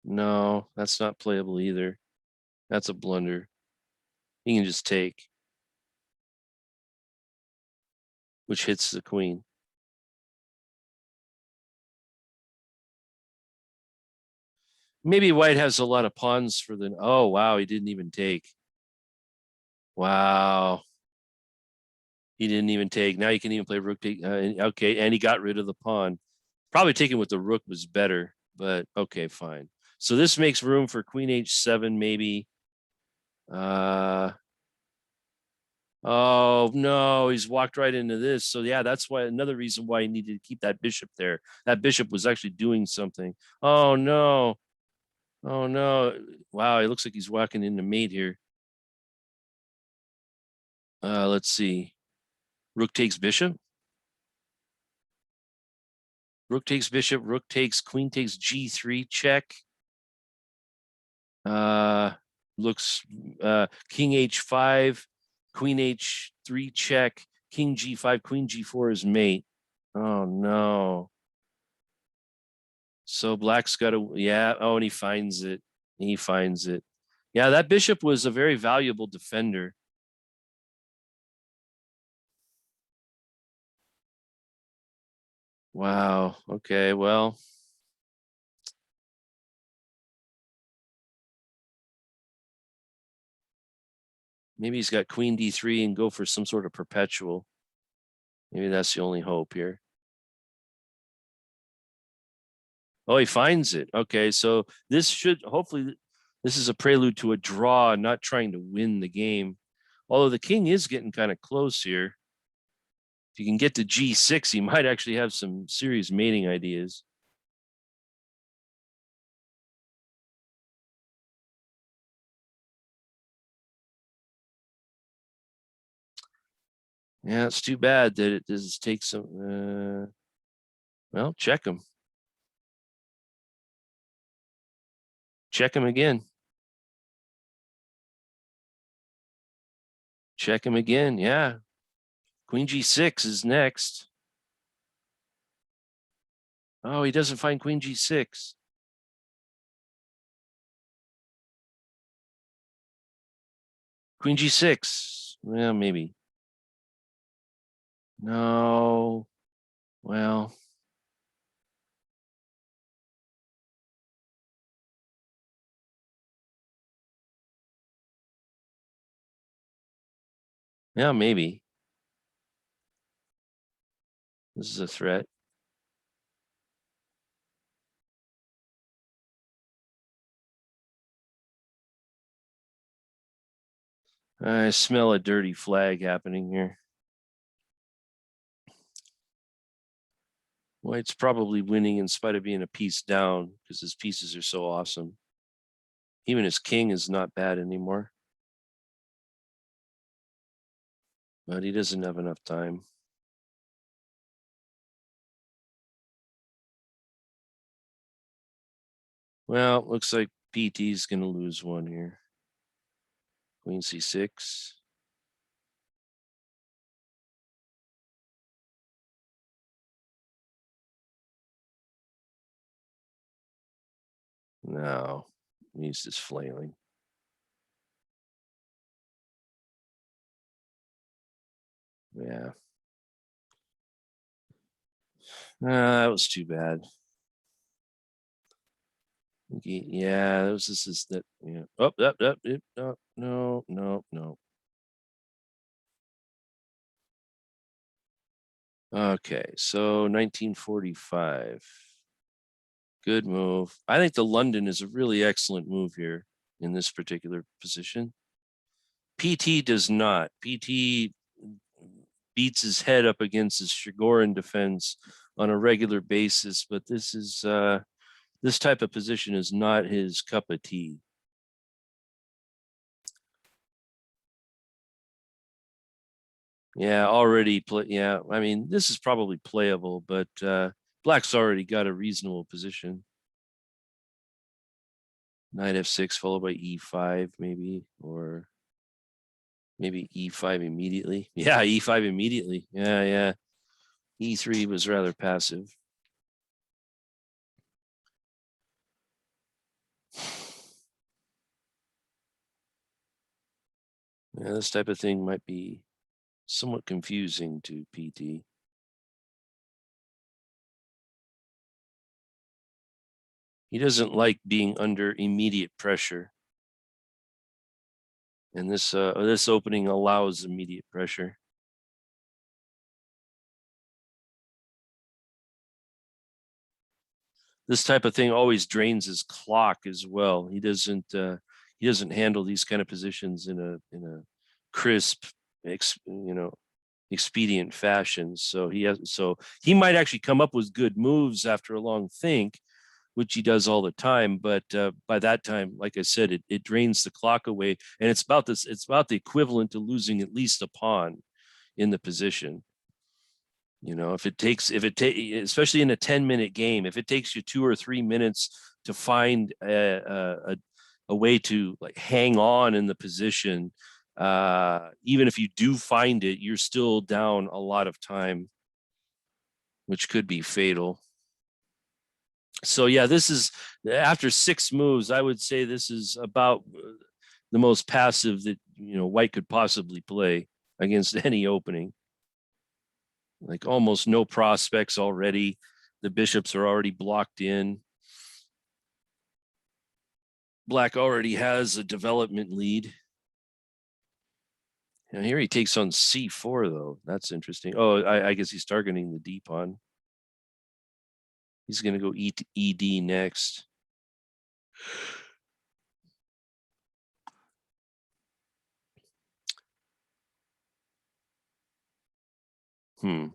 Speaker 1: no, that's not playable either. That's a blunder. He can just take, which hits the queen. Maybe white has a lot of pawns for the. Oh, wow. He didn't even take. Wow. He didn't even take. Now you can even play rook take. Okay. And he got rid of the pawn. Probably taking with the rook was better, but okay, fine. So this makes room for queen h7, maybe. Oh no, he's walked right into this. So yeah, that's why another reason why he needed to keep that bishop there. That bishop was actually doing something. Oh no. Oh no. Wow, it looks like he's walking into mate here. Let's see. Rook takes bishop. Rook takes bishop. Rook takes queen takes g3 check. Uh, looks king h5, queen h3 check, king g5, queen g4 is mate. Oh no. So black's got to, yeah. Oh, and he finds it. He finds it. Yeah, that bishop was a very valuable defender. Wow. Okay. Well, maybe he's got queen d3 and go for some sort of perpetual. Maybe that's the only hope here. Oh, he finds it. Okay. So this should hopefully, this is a prelude to a draw, not trying to win the game. Although the king is getting kind of close here. If you can get to g6, he might actually have some serious mating ideas. Yeah, it's too bad that it does take some. Well, check him. Check him again. Check him again. Yeah. Queen g6 is next. Oh, he doesn't find queen g6. Queen g6. Well, maybe. No. Well, yeah, maybe. This is a threat. I smell a dirty flag happening here. White's probably winning in spite of being a piece down because his pieces are so awesome. Even his king is not bad anymore. But he doesn't have enough time. Well, looks like PT's going to lose one here. Queen c6. No, he's just flailing. Yeah. That was too bad. Yeah, this is that. Yeah. Oh, no, no, no, no. Okay, so 1945. Good move. I think the London is a really excellent move here in this particular position. PT does not. PT beats his head up against his Shigoran defense on a regular basis, but this type of position is not his cup of tea. Yeah, already play. Yeah, I mean, this is probably playable, but Black's already got a reasonable position. Knight f6 followed by e5, maybe, or maybe e5 immediately. Yeah, e5 immediately. Yeah, yeah. E3 was rather passive. Yeah, this type of thing might be somewhat confusing to PT. He doesn't like being under immediate pressure. And this opening allows immediate pressure. This type of thing always drains his clock as well. He doesn't handle these kind of positions in a crisp, expedient fashion. So he might actually come up with good moves after a long think, which he does all the time. But by that time, like I said, it drains the clock away, and it's about this. It's about the equivalent to losing at least a pawn in the position. Especially in a 10-minute game, if it takes you 2 or 3 minutes to find a way to like hang on in the position, even if you do find it, you're still down a lot of time, which could be fatal. So yeah, this is after 6 moves. I would say this is about the most passive that White could possibly play against any opening. Like almost no prospects already. The bishops are already blocked in. Black already has a development lead. And here he takes on c4, though. That's interesting. Oh, I guess he's targeting the d pawn. He's going to go ed next. Well,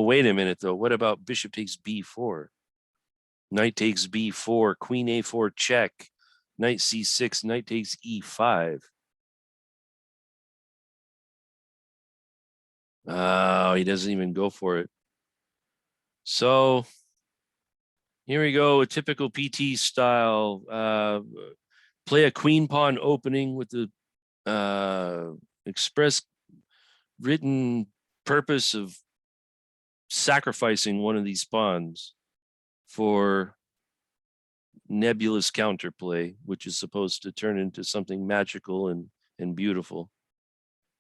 Speaker 1: wait a minute, though. What about bishop takes b4? Knight takes b4, queen a4 check, knight c6, knight takes e5. Oh, he doesn't even go for it. So here we go, a typical PT style. Play a queen pawn opening with the express written purpose of sacrificing one of these pawns for nebulous counterplay, which is supposed to turn into something magical and beautiful.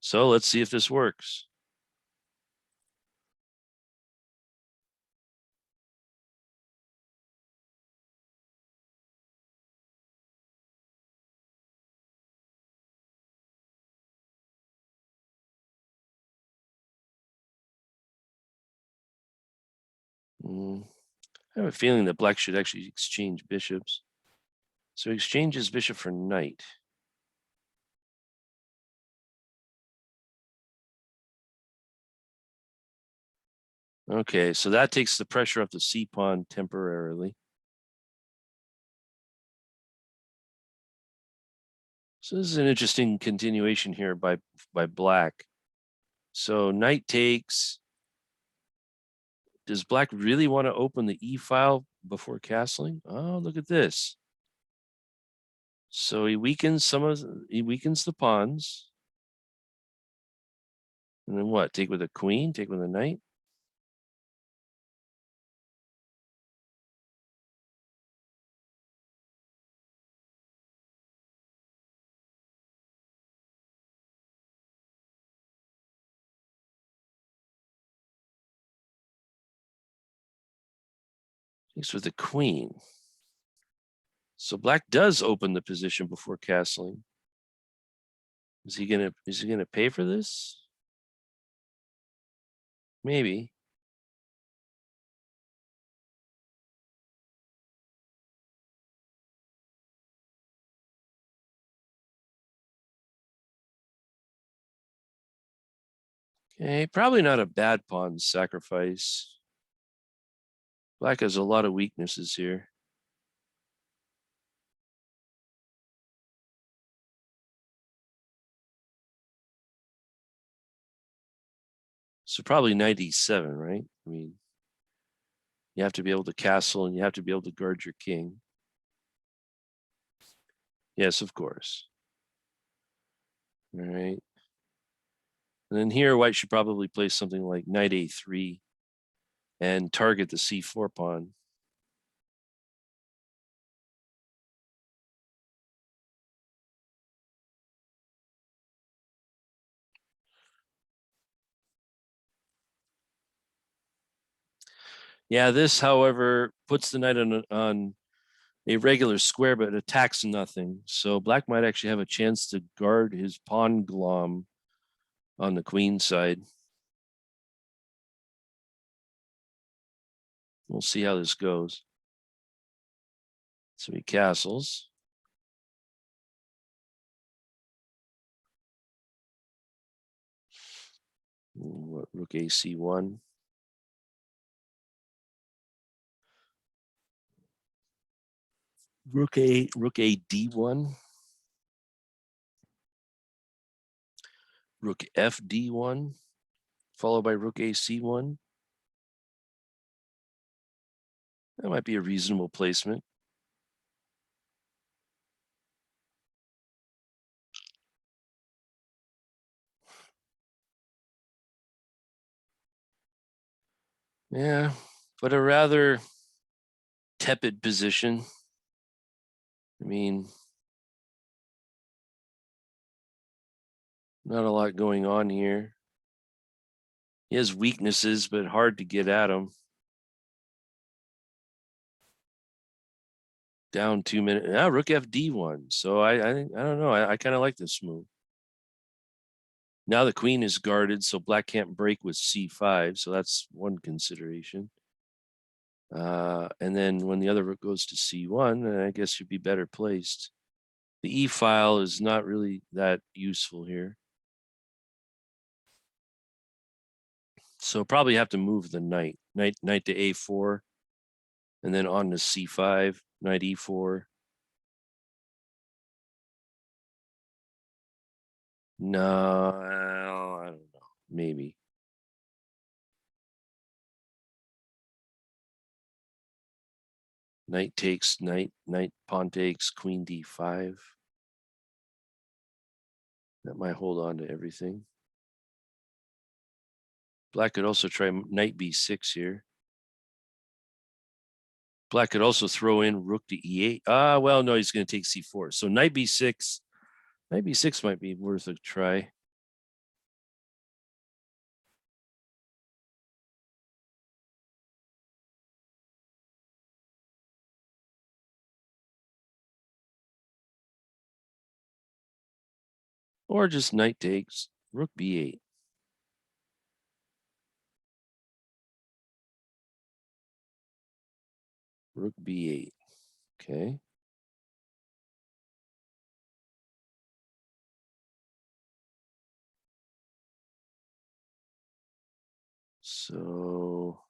Speaker 1: So let's see if this works. I have a feeling that black should actually exchange bishops. So he exchanges bishop for knight. Okay, so that takes the pressure off the c pawn temporarily. So this is an interesting continuation here by black. So knight takes. Does black really want to open the e file before castling? Oh, look at this. So he weakens the pawns. And then what? Take with a queen, take with a knight. Takes with the queen. So black does open the position before castling. Is he gonna pay for this? Maybe. Okay, probably not a bad pawn sacrifice. Black has a lot of weaknesses here. So probably knight e7, right? I mean, you have to be able to castle and you have to be able to guard your king. Yes, of course. All right. And then here, white should probably play something like knight a3 and target the c4 pawn. Yeah, this, however, puts the knight on a regular square, but attacks nothing. So black might actually have a chance to guard his pawn glom on the queen side. We'll see how this goes. So he castles. Rook ac1. Rook a d1. Rook fd1, followed by rook ac1. That might be a reasonable placement. Yeah, but a rather tepid position. I mean, not a lot going on here. He has weaknesses, but hard to get at him. Down 2 minutes. Now rook fd1. So I don't know. I kind of like this move. Now the queen is guarded, so black can't break with c5. So that's one consideration. And then when the other rook goes to c1, I guess you'd be better placed. The e file is not really that useful here. So probably have to move the knight to a4, and then on to c5, knight e4. No, I don't know. Maybe. Knight takes knight, pawn takes, queen d5. That might hold on to everything. Black could also try knight b6 here. Black could also throw in rook to e8. Well, no, he's going to take c4. So knight b6. Knight b6 might be worth a try. Or just knight takes, rook b8. Rook b8. Okay. So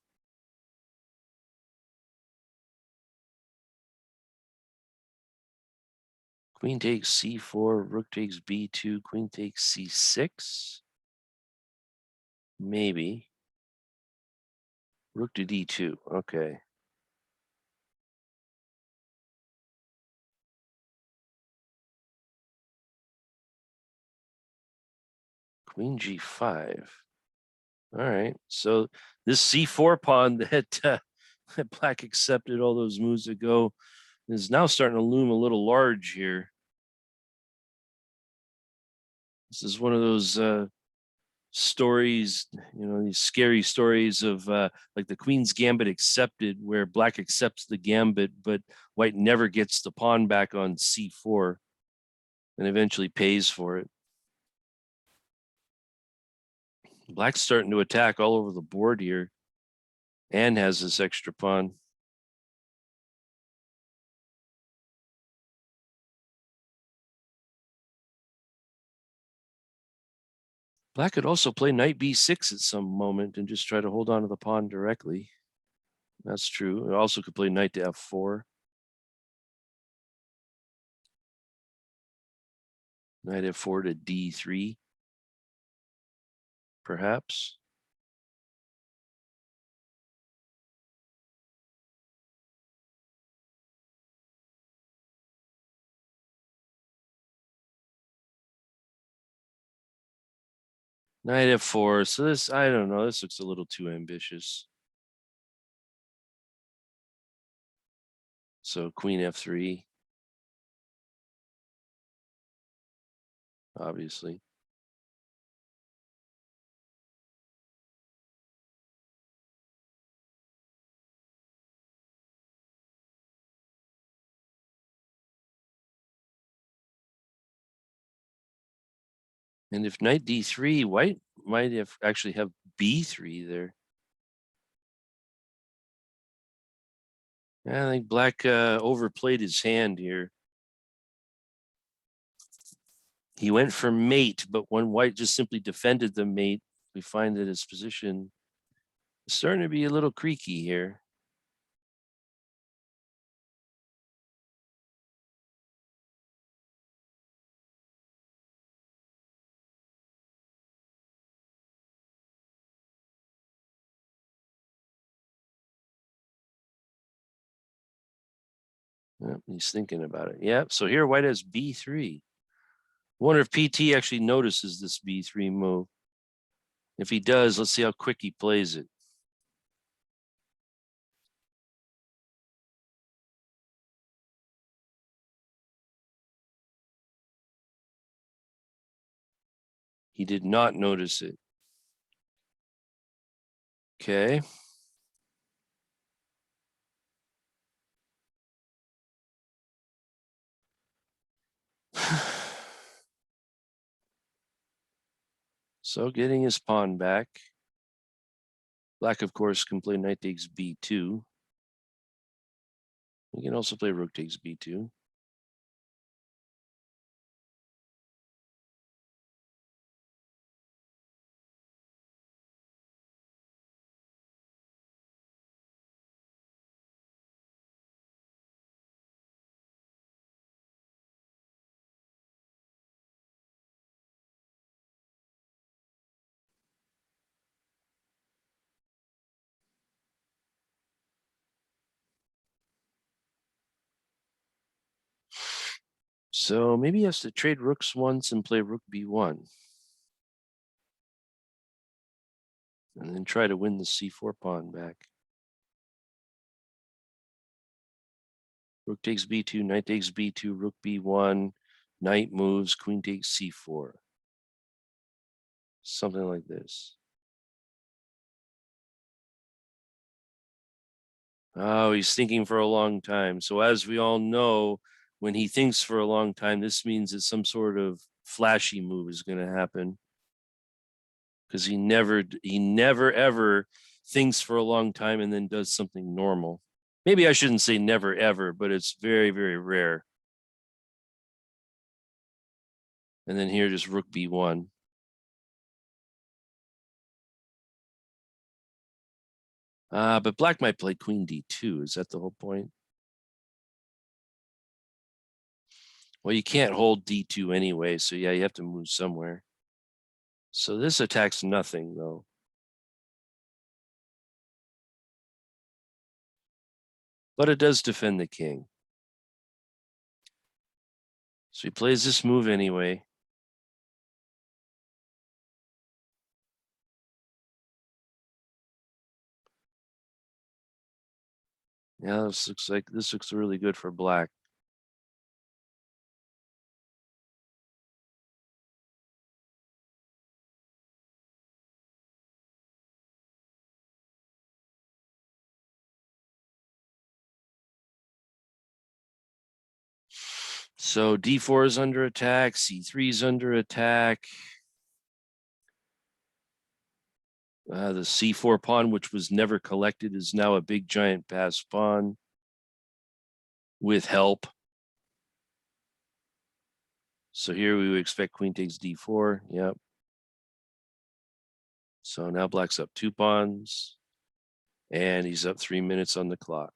Speaker 1: queen takes c4, rook takes b2, queen takes c6. Maybe. Rook to d2. Okay. Queen g5. All right. So this c4 pawn that black accepted all those moves ago is now starting to loom a little large here. This is one of those stories, these scary stories of like the Queen's Gambit accepted, where black accepts the gambit, but white never gets the pawn back on c4 and eventually pays for it. Black's starting to attack all over the board here and has this extra pawn. Black could also play knight b6 at some moment and just try to hold on to the pawn directly. That's true. It also could play knight to f4. Knight f4 to d3, perhaps. Knight f4. So this, I don't know. This looks a little too ambitious. So queen f3. Obviously. And if knight d3, white might have actually have b3 there. I think black overplayed his hand here. He went for mate, but when white just simply defended the mate, we find that his position is starting to be a little creaky here. Yep, he's thinking about it. Yeah, so here white has b3. I wonder if PT actually notices this b3 move. If he does, let's see how quick he plays it. He did not notice it. Okay. So getting his pawn back. Black, of course, can play knight takes b2. He can also play rook takes b2. So maybe he has to trade rooks once and play rook b1. And then try to win the c4 pawn back. Rook takes b2, knight takes b2, rook b1, knight moves, queen takes c4. Something like this. Oh, he's thinking for a long time. So as we all know, when he thinks for a long time, this means that some sort of flashy move is going to happen. Because he never ever thinks for a long time and then does something normal. Maybe I shouldn't say never ever, but it's very, very rare. And then here, just rook b1. But black might play queen d2. Is that the whole point? Well, you can't hold d2 anyway, so yeah, you have to move somewhere. So this attacks nothing, though. But it does defend the king. So he plays this move anyway. Yeah, this looks really good for black. So d4 is under attack, c3 is under attack. The c4 pawn, which was never collected, is now a big giant passed pawn with help. So here we would expect queen takes d4. Yep. So now black's up 2 pawns, and he's up 3 minutes on the clock.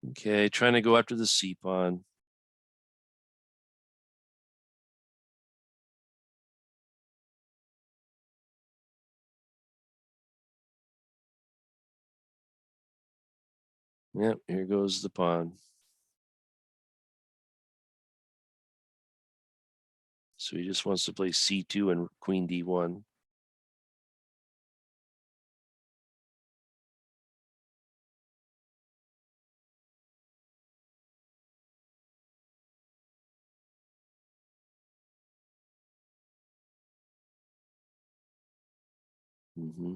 Speaker 1: Okay, trying to go after the c pawn. Yep, here goes the pawn. So he just wants to play c2 and queen d1. Mm-hmm.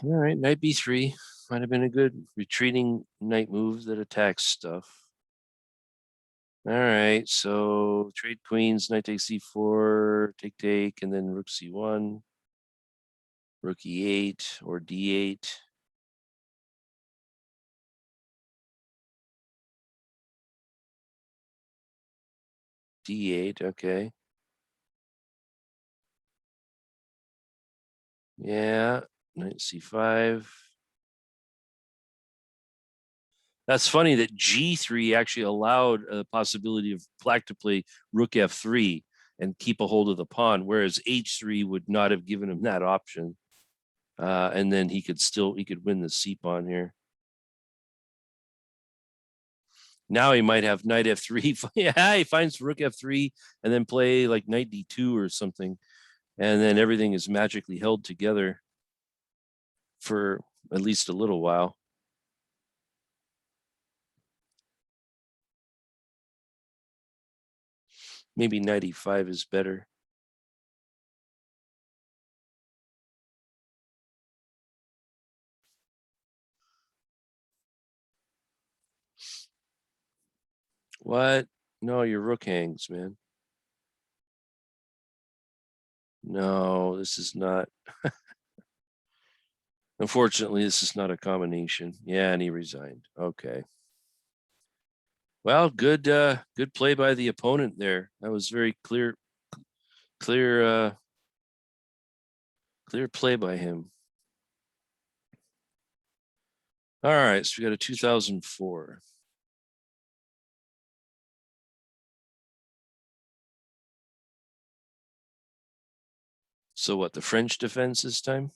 Speaker 1: All right, knight b3 might have been a good retreating knight move that attacks stuff. All right, so trade queens, knight takes c4, take, and then rook c1, rook e8 or d8. d8, okay. Yeah, knight c5. That's funny that g3 actually allowed a possibility of black to play rook f3 and keep a hold of the pawn, whereas h3 would not have given him that option. And then he could win the c pawn here. Now he might have knight f3. Yeah, he finds rook f3 and then play like knight d2 or something. And then everything is magically held together for at least a little while. Maybe knight e5 is better. What? No, your rook hangs, man. No, this is not. Unfortunately, this is not a combination. Yeah, and he resigned. Okay. Well, good play by the opponent there. That was very clear play by him. All right, so we got a 2004. So what, the French defense this time?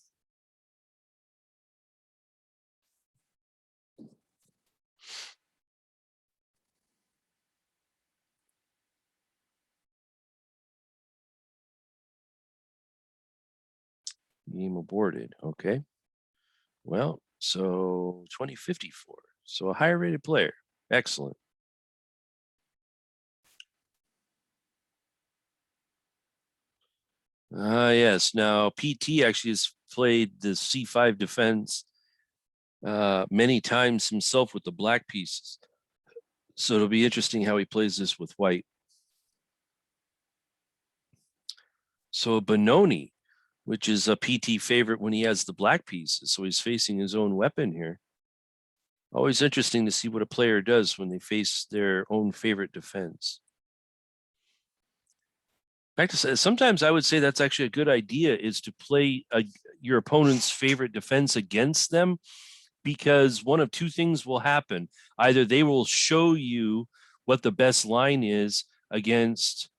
Speaker 1: Game aborted. Okay. Well, so 2054. So a higher rated player. Excellent. Yes. Now PT actually has played the C5 defense many times himself with the black pieces. So it'll be interesting how he plays this with white. So Benoni, which is a PT favorite when he has the black pieces. So he's facing his own weapon here. Always interesting to see what a player does when they face their own favorite defense. In fact, sometimes I would say that's actually a good idea, is to play your opponent's favorite defense against them, because one of two things will happen. Either they will show you what the best line is against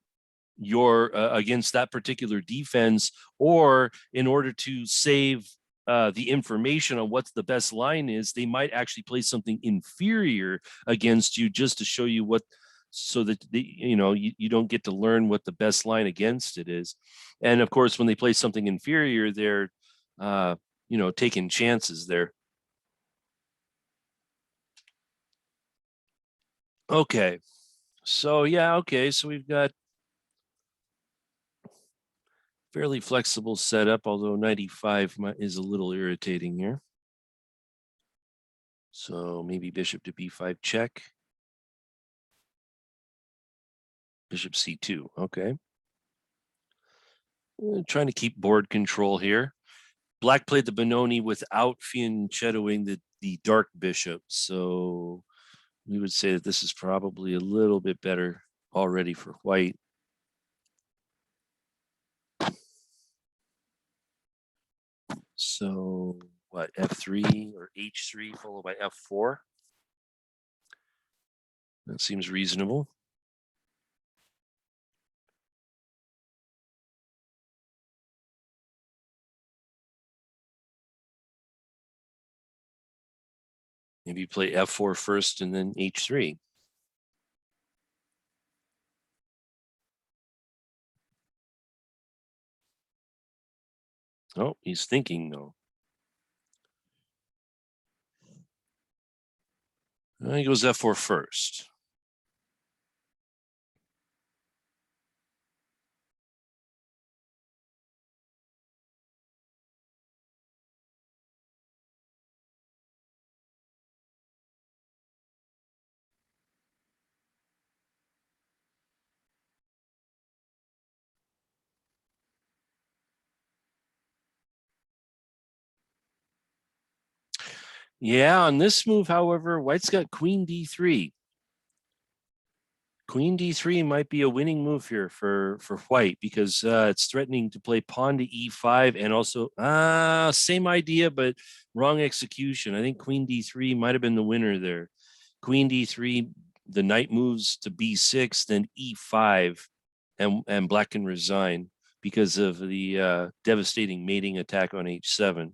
Speaker 1: against that particular defense, or in order to save the information on what the best line is, they might actually play something inferior against you just to show you what, so that you don't get to learn what the best line against it is. And of course, when they play something inferior, they're taking chances there. Okay. So yeah, okay. So we've got fairly flexible setup, although 95 is a little irritating here. So maybe bishop to b5 check. Bishop c2. Okay. Trying to keep board control here. Black played the Benoni without fianchettoing the dark bishop. So we would say that this is probably a little bit better already for white. So what, f3 or h3 followed by f4? That seems reasonable. Maybe play f4 first and then h3. Oh, he's thinking though. He goes f4 first. Yeah, on this move, however, white's got queen d3. Queen d3 might be a winning move here for white because it's threatening to play pawn to e5 and also same idea but wrong execution. I think queen d3 might have been the winner there. Queen d3, the knight moves to b6, then e5, and black can resign because of the devastating mating attack on h7.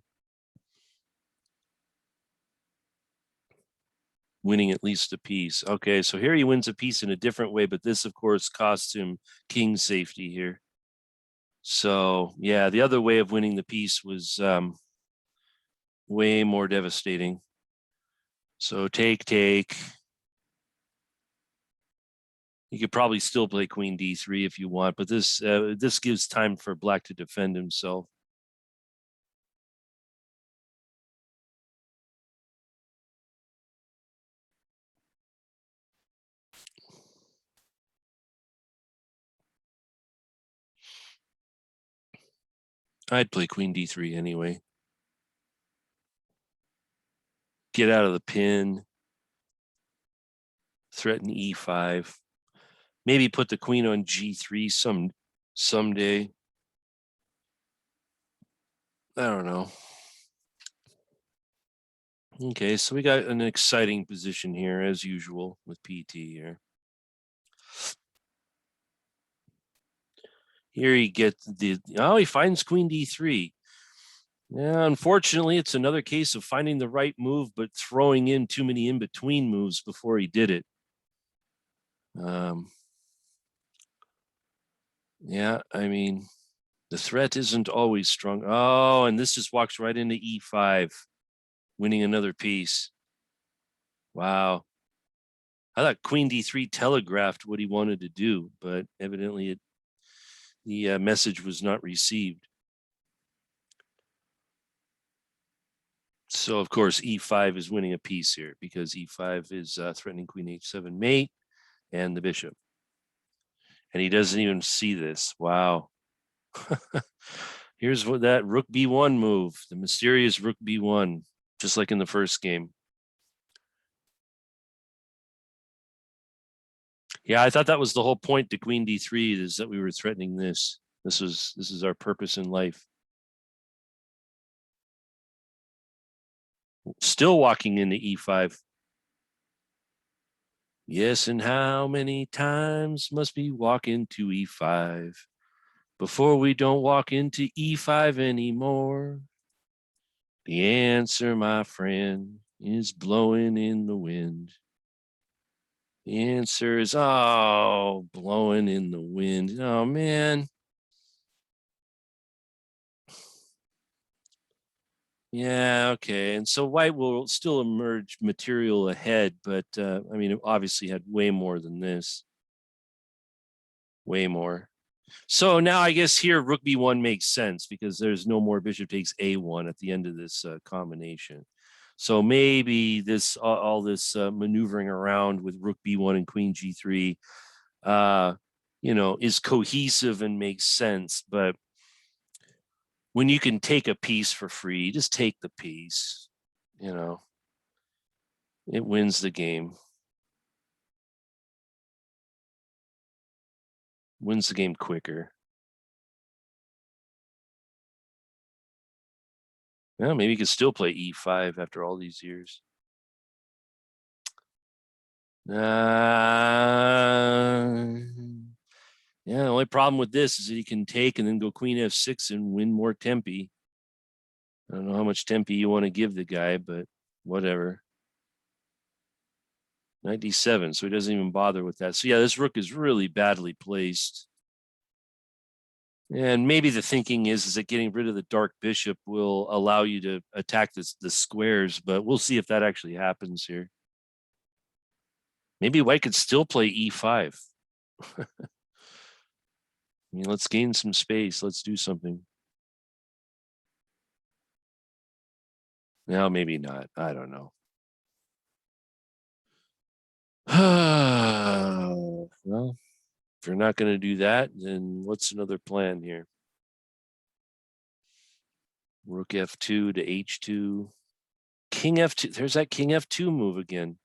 Speaker 1: Winning at least a piece. Okay, so here he wins a piece in a different way, but this, of course, costs him king safety here. So, yeah, the other way of winning the piece was way more devastating. So take. You could probably still play queen d3 if you want, but this gives time for black to defend himself. I'd play queen d3 anyway. Get out of the pin. Threaten e5. Maybe put the queen on g3 someday. I don't know. Okay, so we got an exciting position here as usual with PT here. Here he gets he finds queen d3. Yeah, unfortunately, it's another case of finding the right move, but throwing in too many in-between moves before he did it. Yeah, I mean, the threat isn't always strong. Oh, and this just walks right into e5, winning another piece. Wow. I thought queen d3 telegraphed what he wanted to do, but evidently the message was not received. So, of course, e5 is winning a piece here because e5 is threatening queen h7 mate and the bishop. And he doesn't even see this. Wow. Here's what that rook b1 move, the mysterious rook b1, just like in the first game. Yeah, I thought that was the whole point to queen d3 is that we were threatening this. This is our purpose in life. Still walking into e5. Yes, and how many times must we walk into e5 before we don't walk into e5 anymore? The answer, my friend, is blowing in the wind. The answer is, blowing in the wind. Oh, man. Yeah, okay. And so white will still emerge material ahead, but I mean, it obviously had way more than this. Way more. So now I guess here rook b1 makes sense because there's no more bishop takes a1 at the end of this combination. So maybe this all this maneuvering around with rook b1 and queen g3, is cohesive and makes sense. But when you can take a piece for free, just take the piece. It wins the game. Wins the game quicker. Well, maybe you could still play e5 after all these years. Yeah, the only problem with this is that he can take and then go queen f6 and win more tempi. I don't know how much tempi you want to give the guy, but whatever. Knight d7, so he doesn't even bother with that. So yeah, this rook is really badly placed. And maybe the thinking is that getting rid of the dark bishop will allow you to attack the squares, but we'll see if that actually happens here. Maybe white could still play e5. I mean, let's gain some space. Let's do something. No, maybe not. I don't know. Well, if you're not going to do that, then what's another plan here? Rook f2 to h2. King f2. There's that king f2 move again.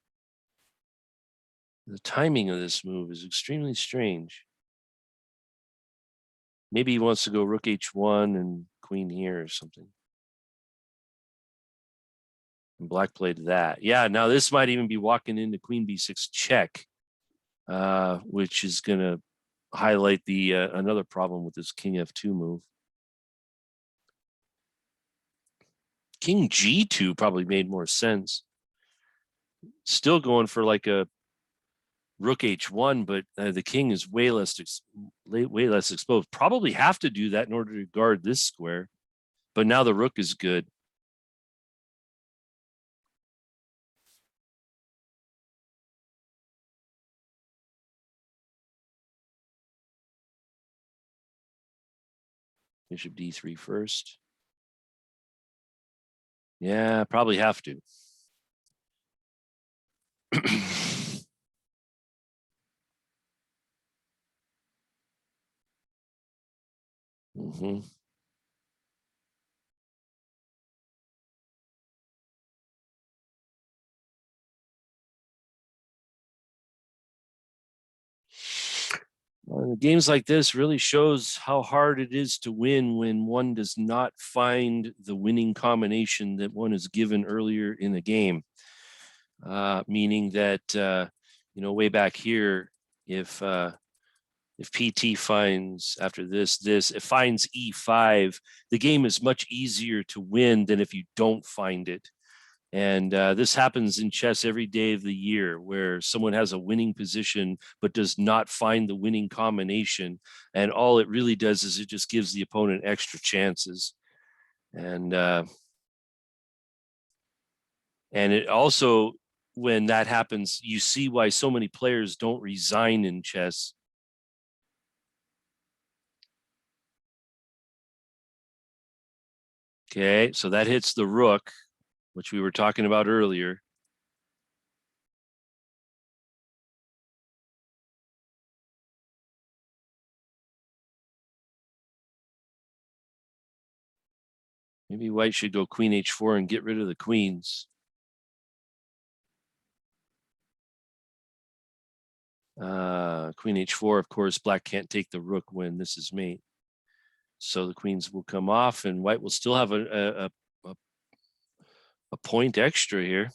Speaker 1: The timing of this move is extremely strange. Maybe he wants to go rook h1 and queen here or something. And black played that. Yeah, now this might even be walking into queen b6 check, which is going to highlight the another problem with this king f2 move. King g2 probably made more sense. Still going for like a rook h1, but the king is way less exposed. Probably have to do that in order to guard this square. But now the rook is good. Bishop d3 first. Yeah, probably have to. Mm-hmm. Games like this really shows how hard it is to win when one does not find the winning combination that one is given earlier in the game. Meaning that way back here, if PT finds after this, it finds E5, the game is much easier to win than if you don't find it. And this happens in chess every day of the year where someone has a winning position but does not find the winning combination. And all it really does is it just gives the opponent extra chances. And it also, when that happens, you see why so many players don't resign in chess. Okay, so that hits the rook, which we were talking about earlier. Maybe white should go queen h4 and get rid of the queens. Queen h4, of course, black can't take the rook when this is mate. So the queens will come off and white will still have a point extra here.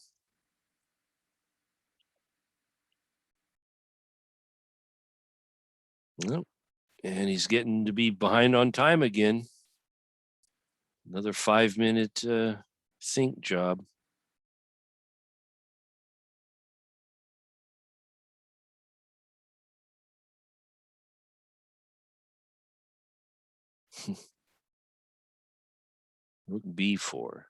Speaker 1: Nope. And he's getting to be behind on time again. Another 5-minute think job. Rook b4.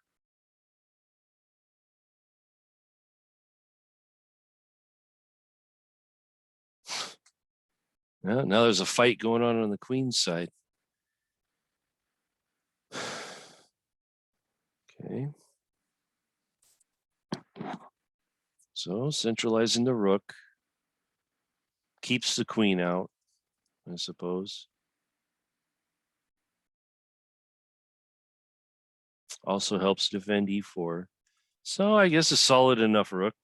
Speaker 1: Now there's a fight going on the queen's side. Okay. So centralizing the rook keeps the queen out, I suppose. Also helps defend e4. So I guess a solid enough rook.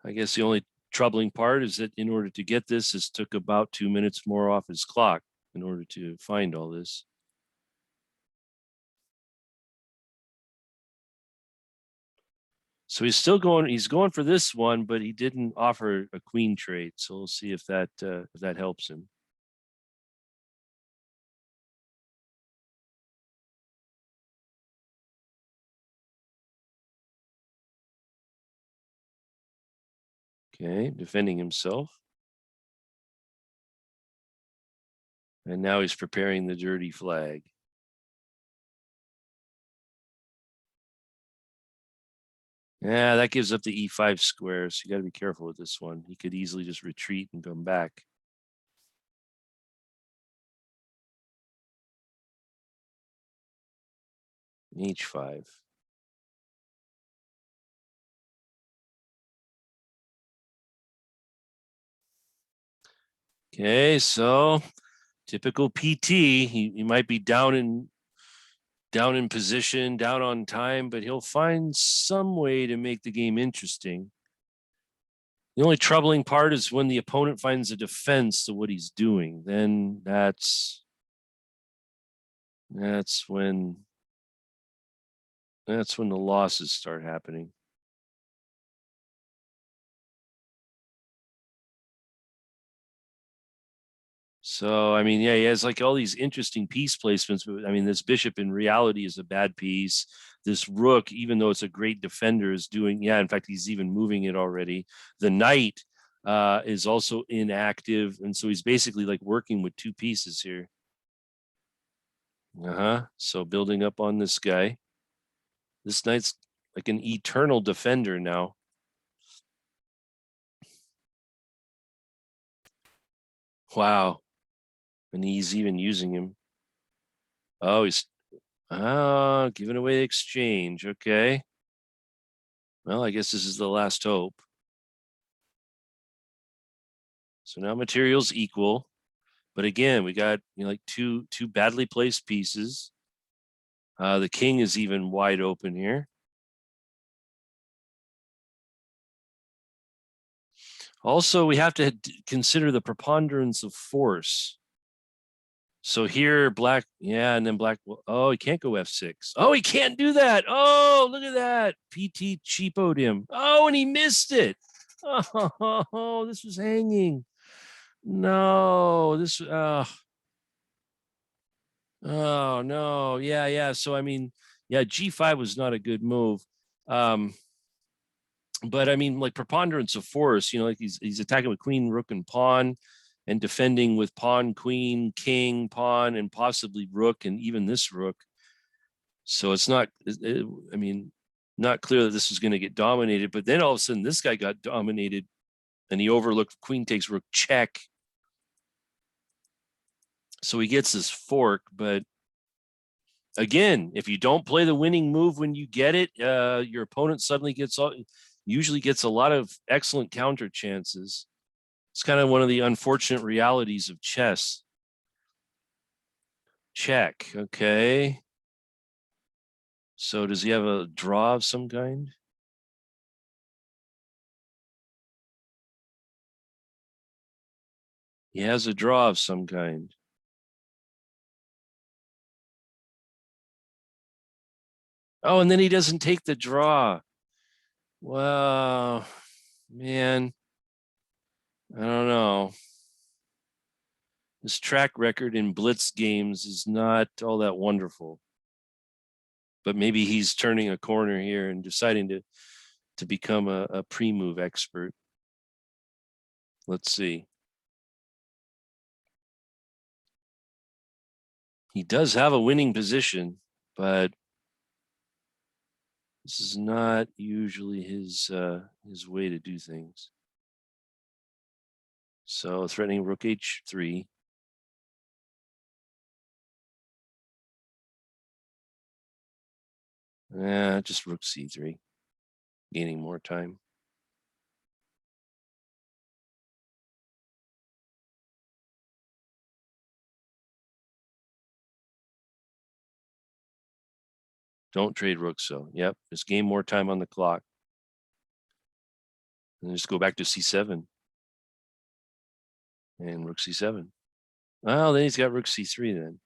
Speaker 1: I guess the only troubling part is that in order to get this, it took about 2 minutes more off his clock in order to find all this. So he's still going. He's going for this one, but he didn't offer a queen trade. So we'll see if that helps him. Okay, defending himself. And now he's preparing the dirty flag. Yeah, that gives up the e5 square, so you got to be careful with this one. He could easily just retreat and come back. H5. Okay, so typical PT. He might be down in position, down on time, but he'll find some way to make the game interesting. The only troubling part is when the opponent finds a defense to what he's doing. Then that's when the losses start happening. So, I mean, yeah, he has like all these interesting piece placements. But I mean, this bishop in reality is a bad piece. This rook, even though it's a great defender, is doing, yeah, in fact, he's even moving it already. The knight is also inactive. And so he's basically like working with two pieces here. So building up on this guy. This knight's like an eternal defender now. Wow. And he's even using him. Oh, he's giving away the exchange. Okay. Well, I guess this is the last hope. So now material's equal. But again, we got like two badly placed pieces. The king is even wide open here. Also, we have to consider the preponderance of force. So here, black, yeah, and then black. Oh, he can't go f6. Oh, he can't do that. Oh, look at that. PT cheapoed him. Oh, and he missed it. Oh, this was hanging. No, this. Oh no, yeah. So I mean, yeah, g5 was not a good move. But I mean, like preponderance of force. Like he's attacking with queen, rook, and pawn, and defending with pawn, queen, king, pawn, and possibly rook, and even this rook. So it's not. I mean, not clear that this was going to get dominated. But then all of a sudden, this guy got dominated, and he overlooked queen takes rook check. So he gets this fork, but again, if you don't play the winning move when you get it, your opponent suddenly usually gets a lot of excellent counter chances. It's kind of one of the unfortunate realities of chess. Check. Okay. So does he have a draw of some kind? He has a draw of some kind. Oh, and then he doesn't take the draw. Well, man, I don't know. His track record in blitz games is not all that wonderful. But maybe he's turning a corner here and deciding to become a pre-move expert. Let's see. He does have a winning position, but this is not usually his way to do things. So threatening rook h3. Just rook c3, gaining more time. Don't trade rooks, so yep, just gain more time on the clock. And just go back to c7. And rook c7. Well, then he's got rook c3 then.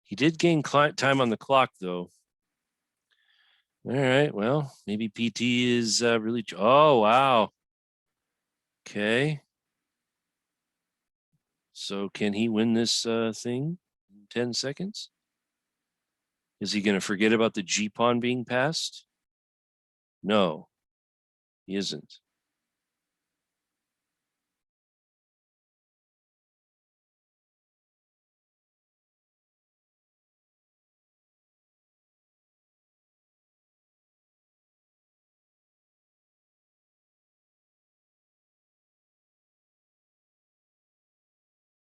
Speaker 1: He did gain time on the clock, though. All right, well, maybe PT is really... Oh, wow. Okay. So can he win this thing in 10 seconds? Is he going to forget about the g-pawn being passed? No, he isn't.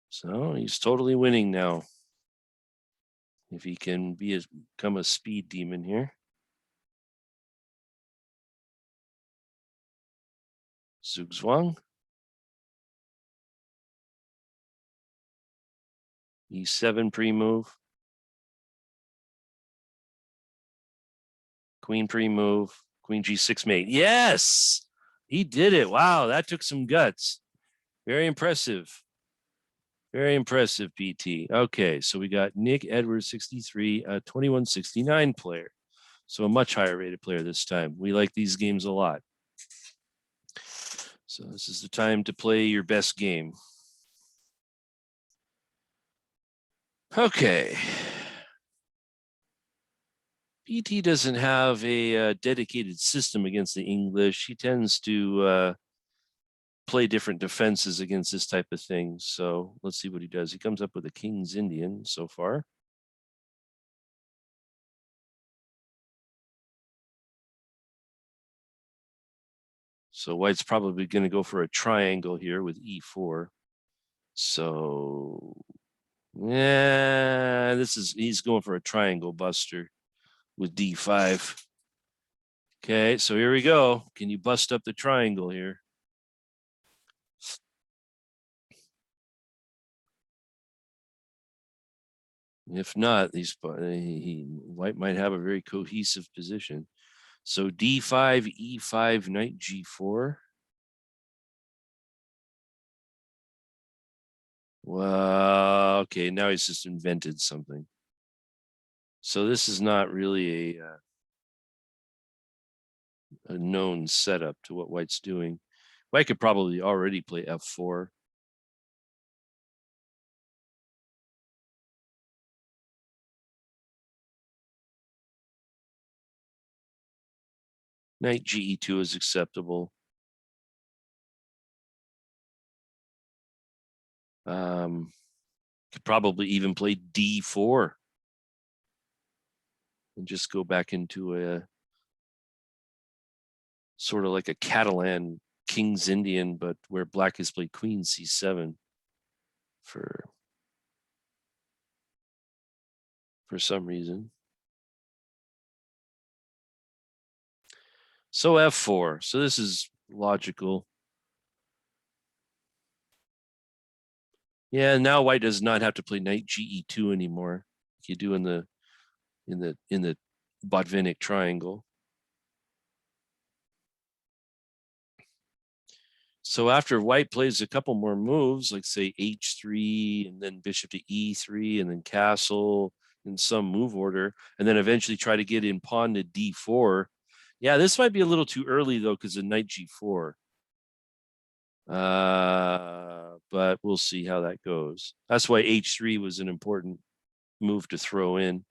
Speaker 1: So he's totally winning now. If he can become a speed demon here. Zugzwang. E7 pre-move. Queen pre-move. Queen g6 mate. Yes! He did it. Wow, that took some guts. Very impressive. Very impressive, PT. Okay, so we got Nick Edwards, 63, a 2169 player. So a much higher rated player this time. We like these games a lot. So this is the time to play your best game. Okay. PT doesn't have a dedicated system against the English. He tends to play different defenses against this type of thing. So let's see what he does. He comes up with a King's Indian so far. So White's probably going to go for a triangle here with e4. So yeah, he's going for a triangle buster with d5. Okay, so here we go. Can you bust up the triangle here? If not, White might have a very cohesive position. So d5, e5, knight g4. Well, okay, now he's just invented something. So this is not really a known setup to what White's doing. White could probably already play f4. Knight ge2 is acceptable. Could probably even play d4 and just go back into a sort of like a Catalan King's Indian, but where black has played queen c7 for some reason. So f4. So this is logical. Yeah, now White does not have to play knight ge2 anymore, like you do in the Botvinnik triangle. So after White plays a couple more moves, like say h3 and then bishop to e3 and then castle in some move order, and then eventually try to get in pawn to d4. Yeah, this might be a little too early though because of knight g4. But we'll see how that goes. That's why h3 was an important move to throw in.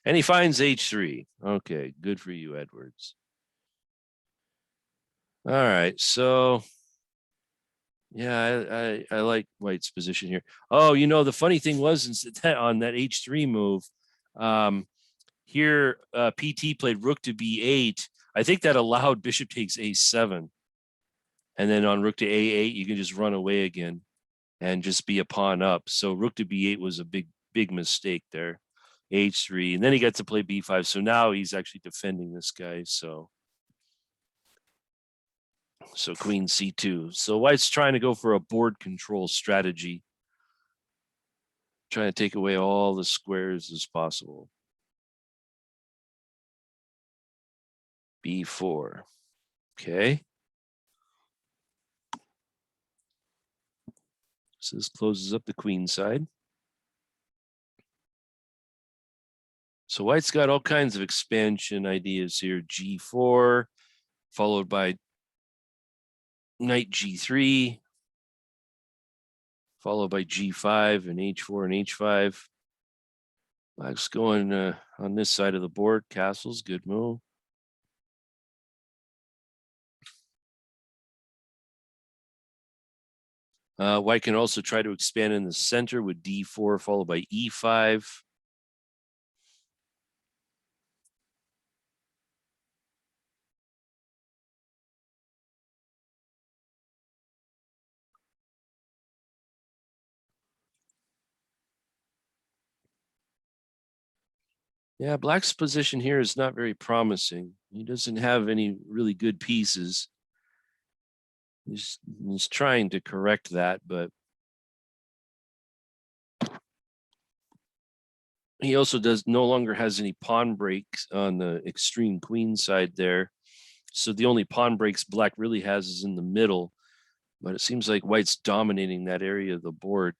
Speaker 1: And he finds h3. Okay, good for you, Edwards. All right, so yeah, I like White's position here. Oh, the funny thing was that on that h3 move, Here, PT played rook to B8. I think that allowed bishop takes A7. And then on rook to A8, you can just run away again and just be a pawn up. So rook to B8 was a big mistake there. H3, and then he got to play B5. So now he's actually defending this guy. So queen C2. So White's trying to go for a board control strategy, trying to take away all the squares as possible. B4. Okay. So this closes up the queen side. So White's got all kinds of expansion ideas here. G4, followed by knight G3, followed by G5 and H4 and H5. Black's going on this side of the board. Castles, good move. White can also try to expand in the center with D4 followed by E5. Yeah, Black's position here is not very promising. He doesn't have any really good pieces. He's trying to correct that, but he also no longer has any pawn breaks on the extreme queen side there. So the only pawn breaks Black really has is in the middle, but it seems like White's dominating that area of the board.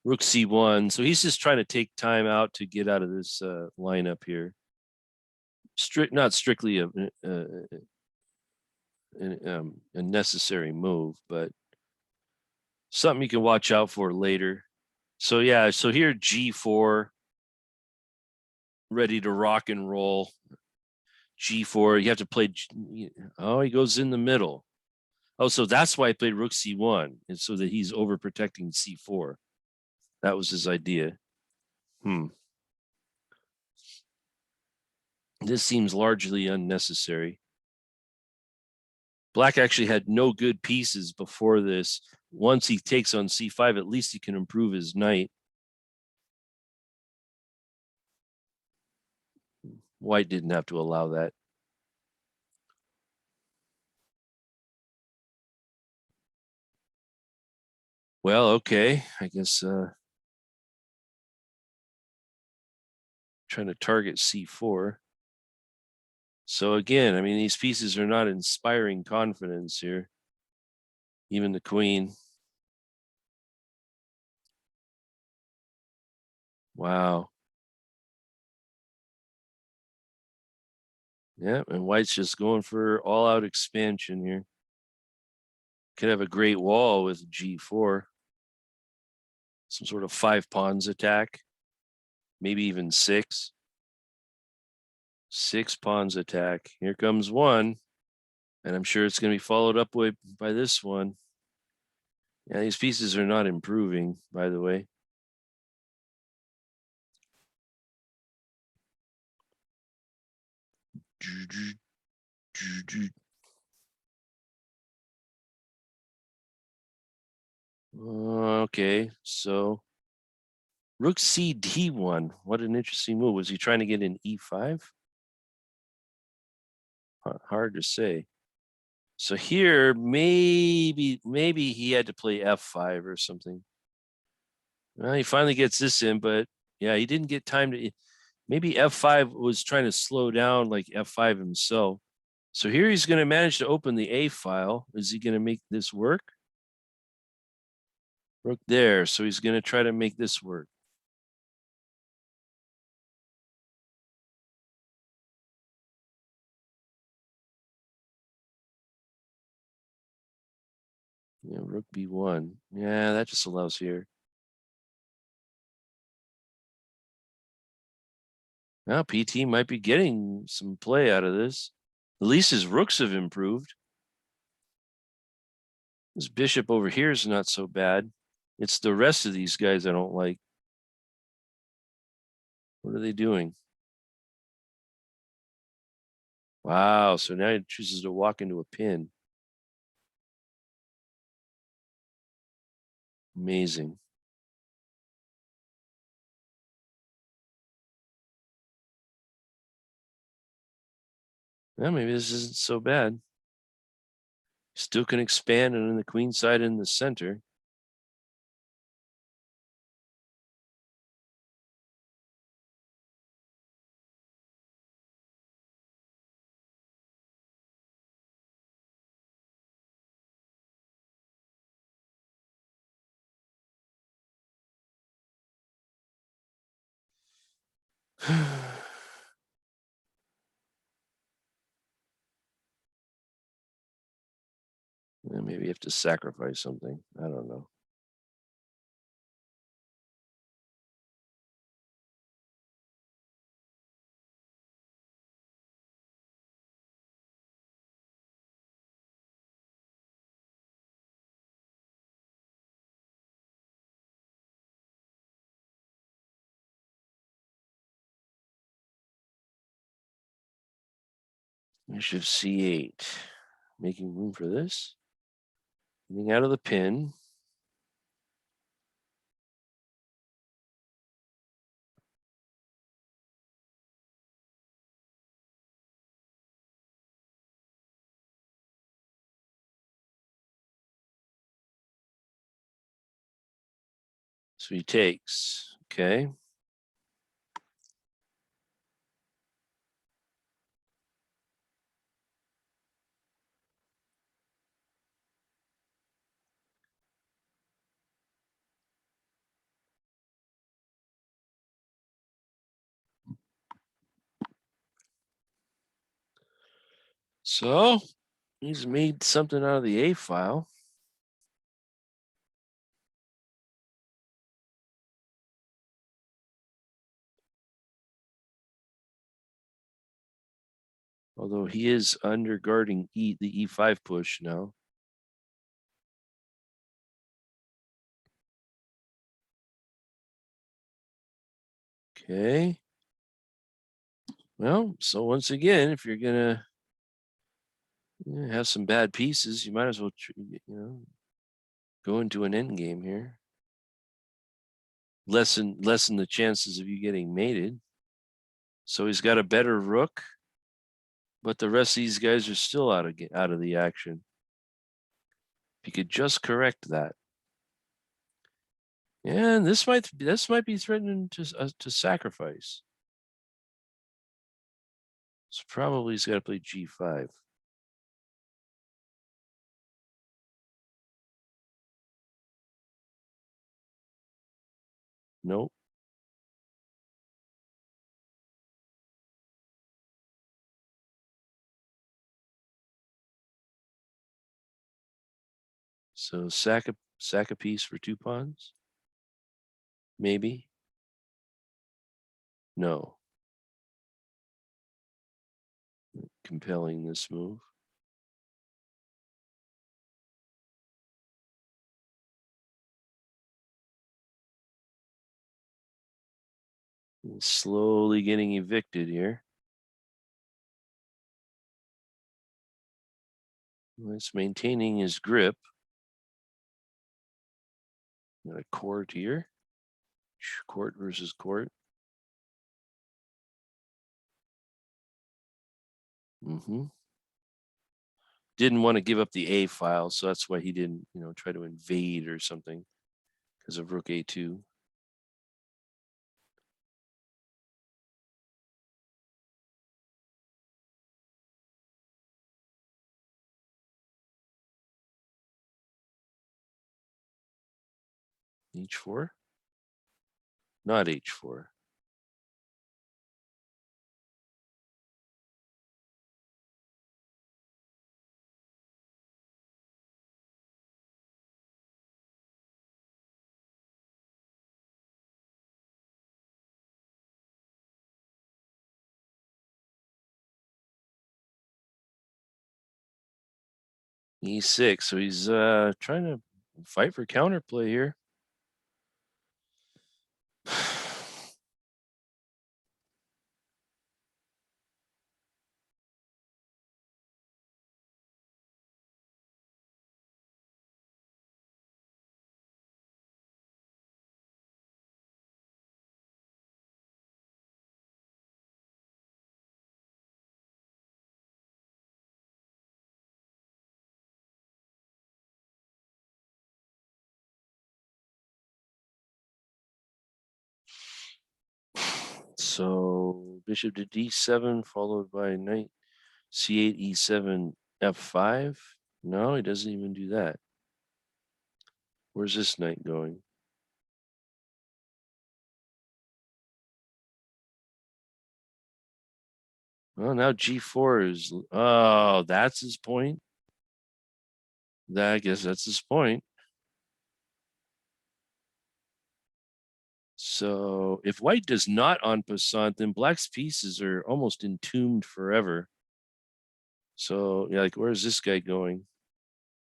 Speaker 1: Rook C1. So he's just trying to take time out to get out of this lineup here. Not strictly a necessary move, but something you can watch out for later. So yeah, so here G4, ready to rock and roll. G4, you have to play. Oh, he goes in the middle. Oh, so that's why I played Rook C1, and so that he's overprotecting C4. That was his idea. This seems largely unnecessary. Black actually had no good pieces before this. Once he takes on C5, at least he can improve his knight. White didn't have to allow that. Well, okay, I guess trying to target C4. So again, I mean, these pieces are not inspiring confidence here. Even the queen. Wow. Yeah, and White's just going for all-out expansion here. Could have a great wall with G4. Some sort of 5 pawns attack. Maybe even 6. 6 pawns attack. Here comes one. And I'm sure it's going to be followed up by this one. Yeah, these pieces are not improving, by the way. Okay, so Rook C D1. What an interesting move. Was he trying to get in E5? Hard to say. So here, maybe he had to play F5 or something. Well, he finally gets this in, but yeah, he didn't get time to. Maybe F5 was trying to slow down like F5 himself. So here he's going to manage to open the A file. Is he going to make this work? Rook there. So he's going to try to make this work. Yeah, Rook B1. Yeah, that just allows here. Now PT might be getting some play out of this. At least his rooks have improved. This bishop over here is not so bad. It's the rest of these guys I don't like. What are they doing? Wow, so now he chooses to walk into a pin. Amazing. Well, maybe this isn't so bad. Still can expand and on the queen side in the center. Maybe you have to sacrifice something. I don't know. Bishop c8. Making room for this. Getting out of the pin. So he takes. Okay. So he's made something out of the A file. Although he is underguarding the E5 push now. Okay. Well, so once again, if you're gonna have some bad pieces, you might as well, go into an end game here. Lessen the chances of you getting mated. So he's got a better rook, but the rest of these guys are still out of the action. If you could just correct that. And this might be threatening to sacrifice. So probably he's got to play G5. Nope. So sack a piece for 2 pawns? Maybe. No. Compelling this move. Slowly getting evicted here. It's maintaining his grip. Got a court here. Court versus court. Didn't want to give up the A file, so that's why he didn't, try to invade or something because of rook A2. H4? Not H4. E6. So he's trying to fight for counterplay here. So bishop to d7 followed by knight c8, e7, f5. No, he doesn't even do that. Where's this knight going? Well, now g4 is, oh, that's his point. I guess that's his point. So if white does not en passant, then black's pieces are almost entombed forever. So yeah, like where's this guy going?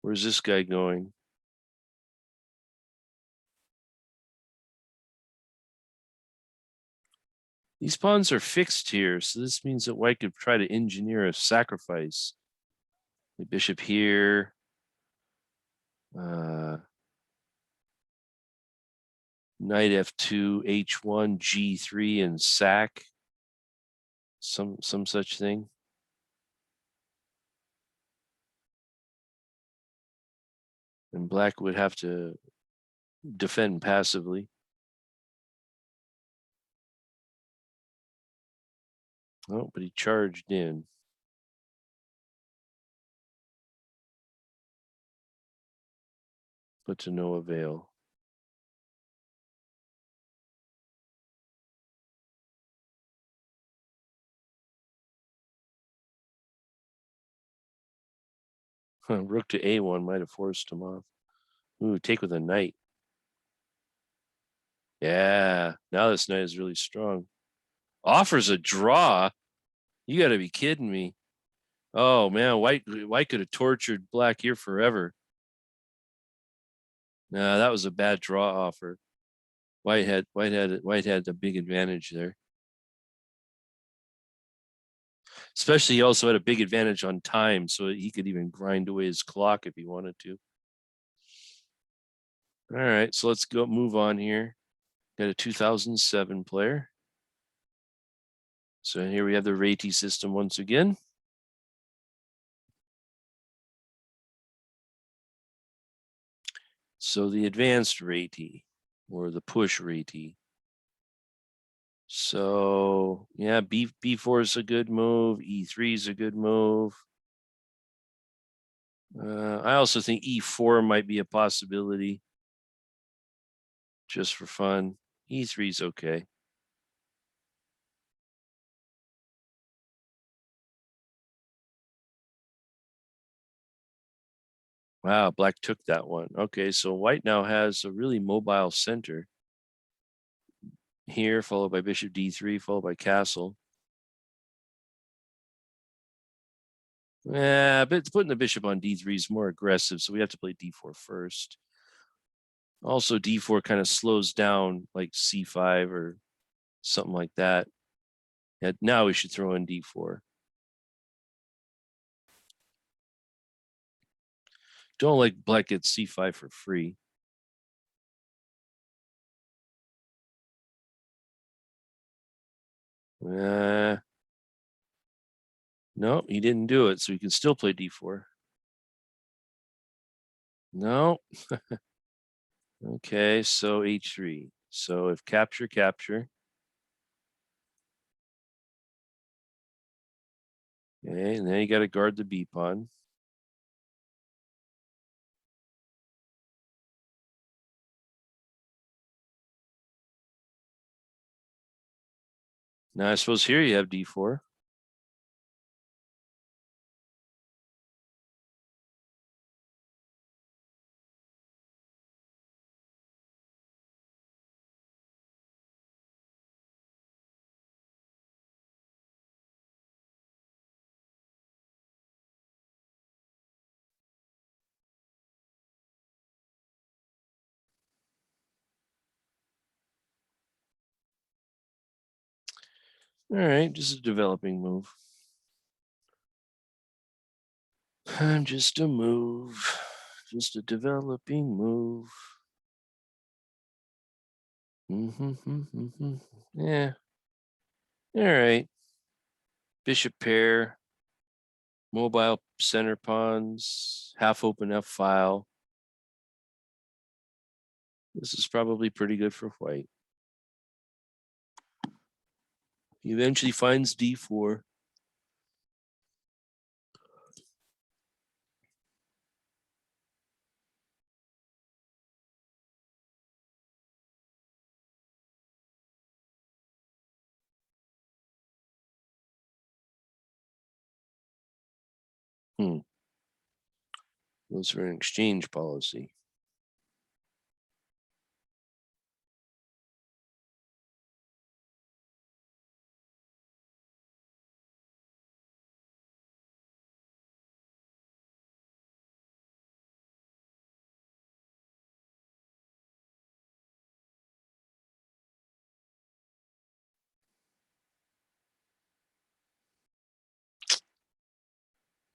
Speaker 1: Where's this guy going? These pawns are fixed here, so this means that white could try to engineer a sacrifice. The bishop here. Knight f2, h1, g3, and sack. Some such thing. And black would have to defend passively. Oh, but he charged in. But to no avail. Rook to a1 might have forced him off. Ooh, take with a knight. Yeah, now this knight is really strong. Offers a draw. You got to be kidding me. Oh man, white could have tortured black here forever. No, that was a bad draw offer. White had a big advantage there. Especially he also had a big advantage on time, so he could even grind away his clock if he wanted to. All right, so let's go move on here. Got a 2007 player. So here we have the Reti system once again. So the advanced Reti or the push Reti. So yeah, B4 is a good move. E3 is a good move. I also think E4 might be a possibility just for fun. E3 is okay. Wow, black took that one. Okay, so white now has a really mobile center. Here, followed by bishop d3, followed by castle. Yeah, but putting the bishop on d3 is more aggressive, so we have to play d4 first. Also, d4 kind of slows down like c5 or something like that. Yeah, now we should throw in d4. Don't like black gets c5 for free. No, he didn't do it, so he can still play d4. No. Okay, so h3. So if capture. Okay, and then you got to guard the b pawn. Now I suppose here you have d4. All right, just a developing move. Just a move. Just a developing move. Yeah. All right. Bishop pair. Mobile center pawns. Half open F file. This is probably pretty good for white. He eventually finds d4. Goes for an exchange policy.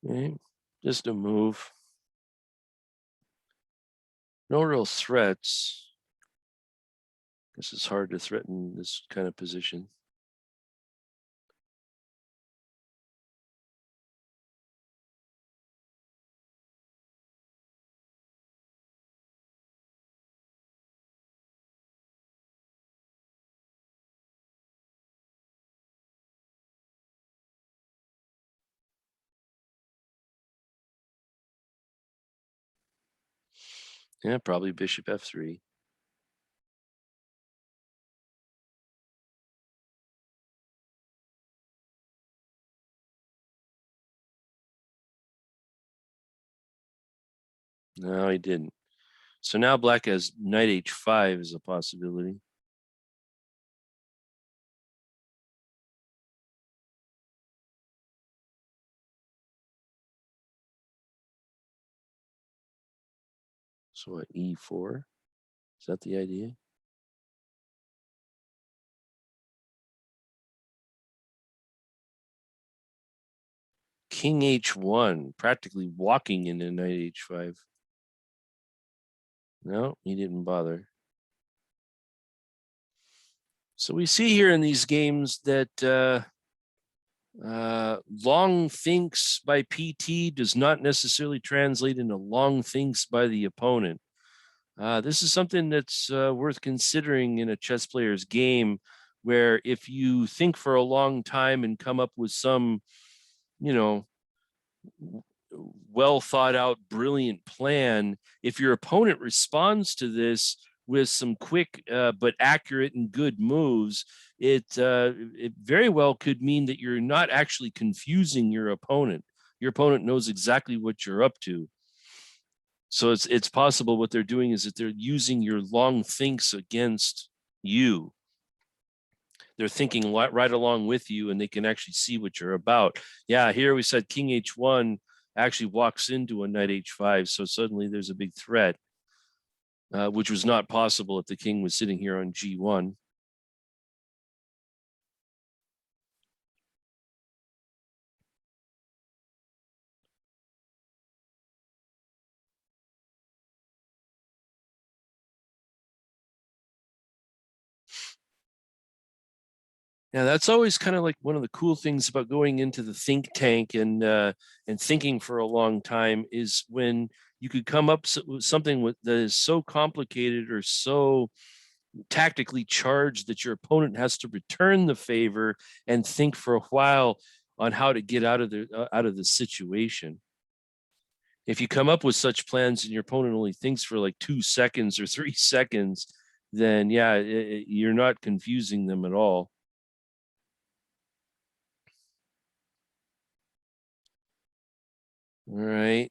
Speaker 1: Okay. Just a move. No real threats. This is hard to threaten this kind of position. Yeah, probably bishop f3. No, he didn't. So now black has knight h5 as a possibility. So what, e4? Is that the idea? King h1, practically walking into knight h5. No, he didn't bother. So we see here in these games that long thinks by PT does not necessarily translate into long thinks by the opponent. This is something that's worth considering in a chess player's game, where if you think for a long time and come up with some, you know, well thought out, brilliant plan, if your opponent responds to this with some quick but accurate and good moves, it very well could mean that you're not actually confusing your opponent. Your opponent knows exactly what you're up to. So it's possible what they're doing is that they're using your long thinks against you. They're thinking right along with you, and they can actually see what you're about. Yeah, here we said king h1 actually walks into a knight h5, so suddenly there's a big threat, which was not possible if the king was sitting here on g1. Yeah, that's always kind of like one of the cool things about going into the think tank and thinking for a long time is when you could come up with something that is so complicated or so tactically charged that your opponent has to return the favor and think for a while on how to get out of the situation. If you come up with such plans and your opponent only thinks for like 2 seconds or 3 seconds, then yeah, you're not confusing them at all. All right.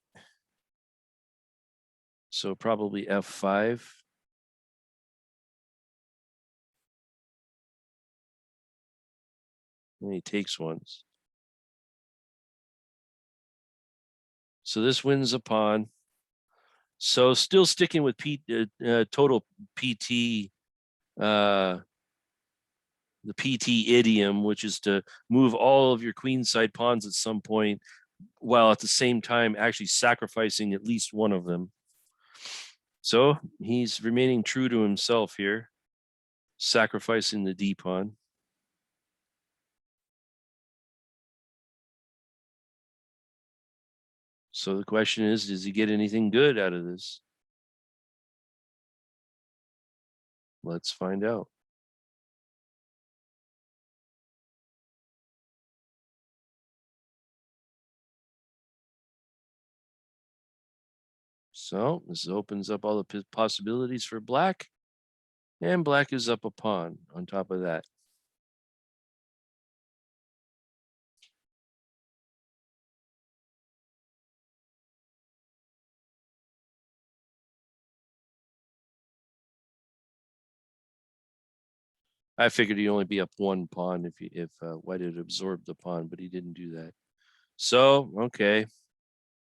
Speaker 1: So probably f5. And he takes once. So this wins a pawn. So still sticking with total PT, the PT idiom, which is to move all of your queenside pawns at some point, while at the same time actually sacrificing at least one of them. So he's remaining true to himself here, sacrificing the D pawn. So the question is, does he get anything good out of this? Let's find out. So this opens up all the possibilities for black, and black is up a pawn on top of that. I figured he'd only be up one pawn if white had absorbed the pawn, but he didn't do that. So, okay.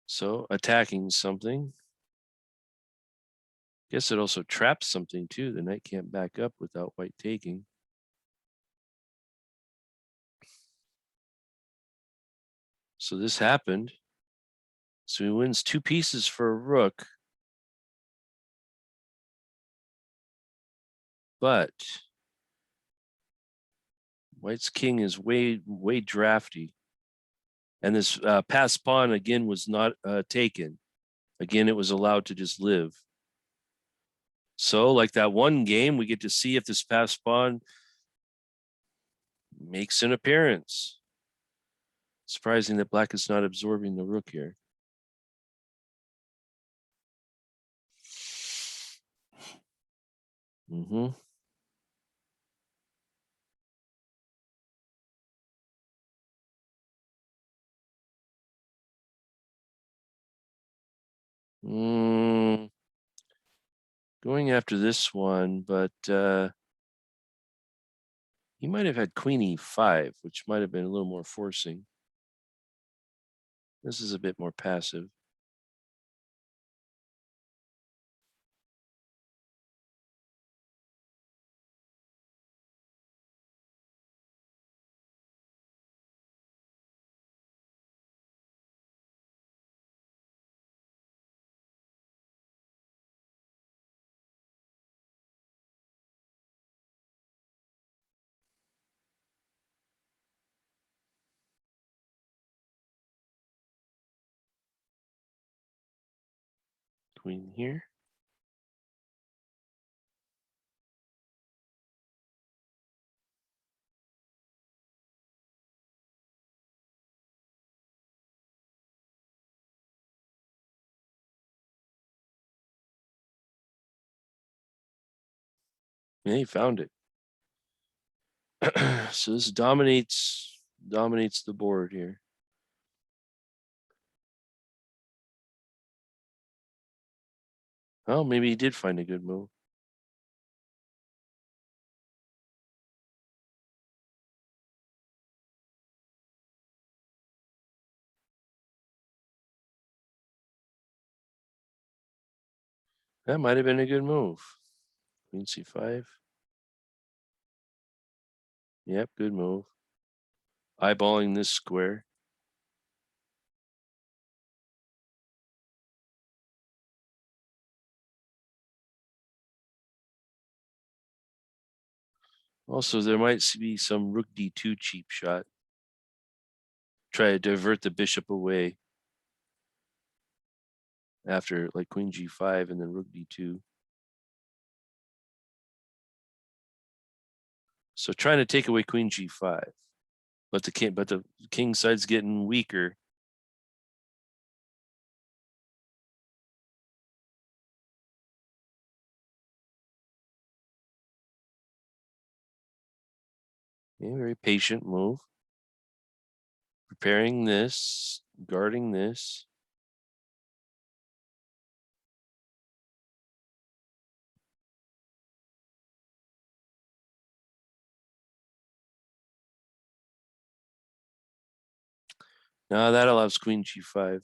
Speaker 1: So attacking something. Guess it also traps something too. The knight can't back up without white taking. So this happened. So he wins 2 pieces for a rook. But white's king is way drafty. And this passed pawn again was not taken. Again, it was allowed to just live. So like that one game, we get to see if this passed pawn makes an appearance. Surprising that black is not absorbing the rook here. Mm-hmm. Going after this one, but he might have had queen e5, which might have been a little more forcing. This is a bit more passive. Queen here. Yeah, he found it. So this dominates the board here. Oh, maybe he did find a good move. That might have been a good move. Queen c5. Yep, good move. Eyeballing this square. Also, there might be some rook d2 cheap shot. Try to divert the bishop away after like queen g5 and then rook d2. So trying to take away queen g5, but the king side's getting weaker. Okay, very patient move. Preparing this, guarding this. Now that allows queen g5.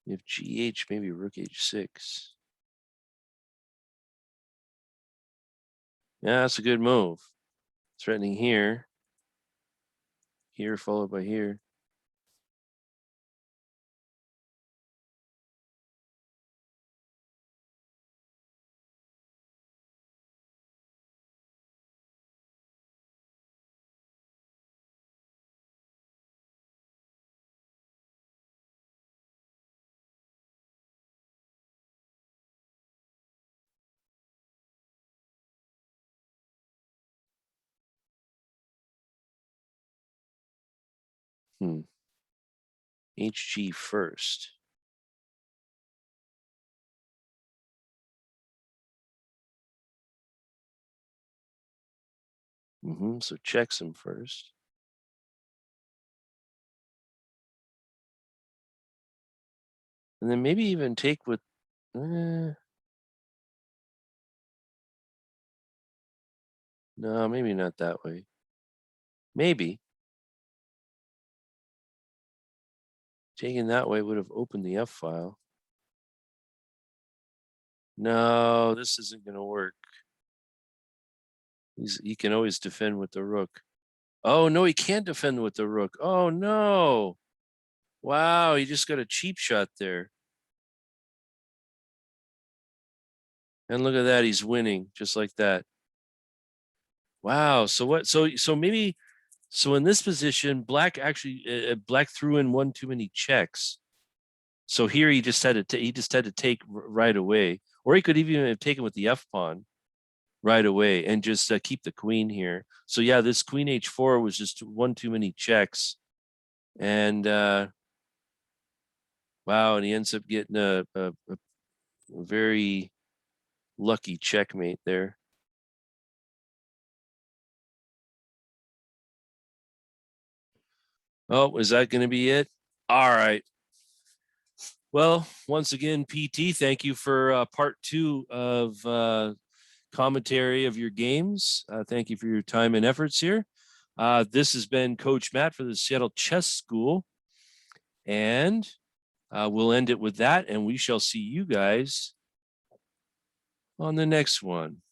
Speaker 1: If gh, maybe rook h6. Yeah, that's a good move. Threatening here. Here followed by here. HG first. So checks him first. And then maybe even take with, no, maybe not that way. Maybe. Taking that way would have opened the F file. No, this isn't going to work. He can always defend with the rook. Oh, no, he can't defend with the rook. Oh, no. Wow, he just got a cheap shot there. And look at that, he's winning just like that. Wow, so what? So maybe, so in this position, black actually, black threw in one too many checks. So here he just had to take right away, or he could even have taken with the F pawn right away and just keep the queen here. So yeah, this queen H4 was just one too many checks, and wow, and he ends up getting a very lucky checkmate there. Oh, is that going to be it? All right. Well, once again, PT, thank you for part 2 of commentary of your games. Thank you for your time and efforts here. This has been Coach Matt for the Seattle Chess School, and we'll end it with that, and we shall see you guys on the next one.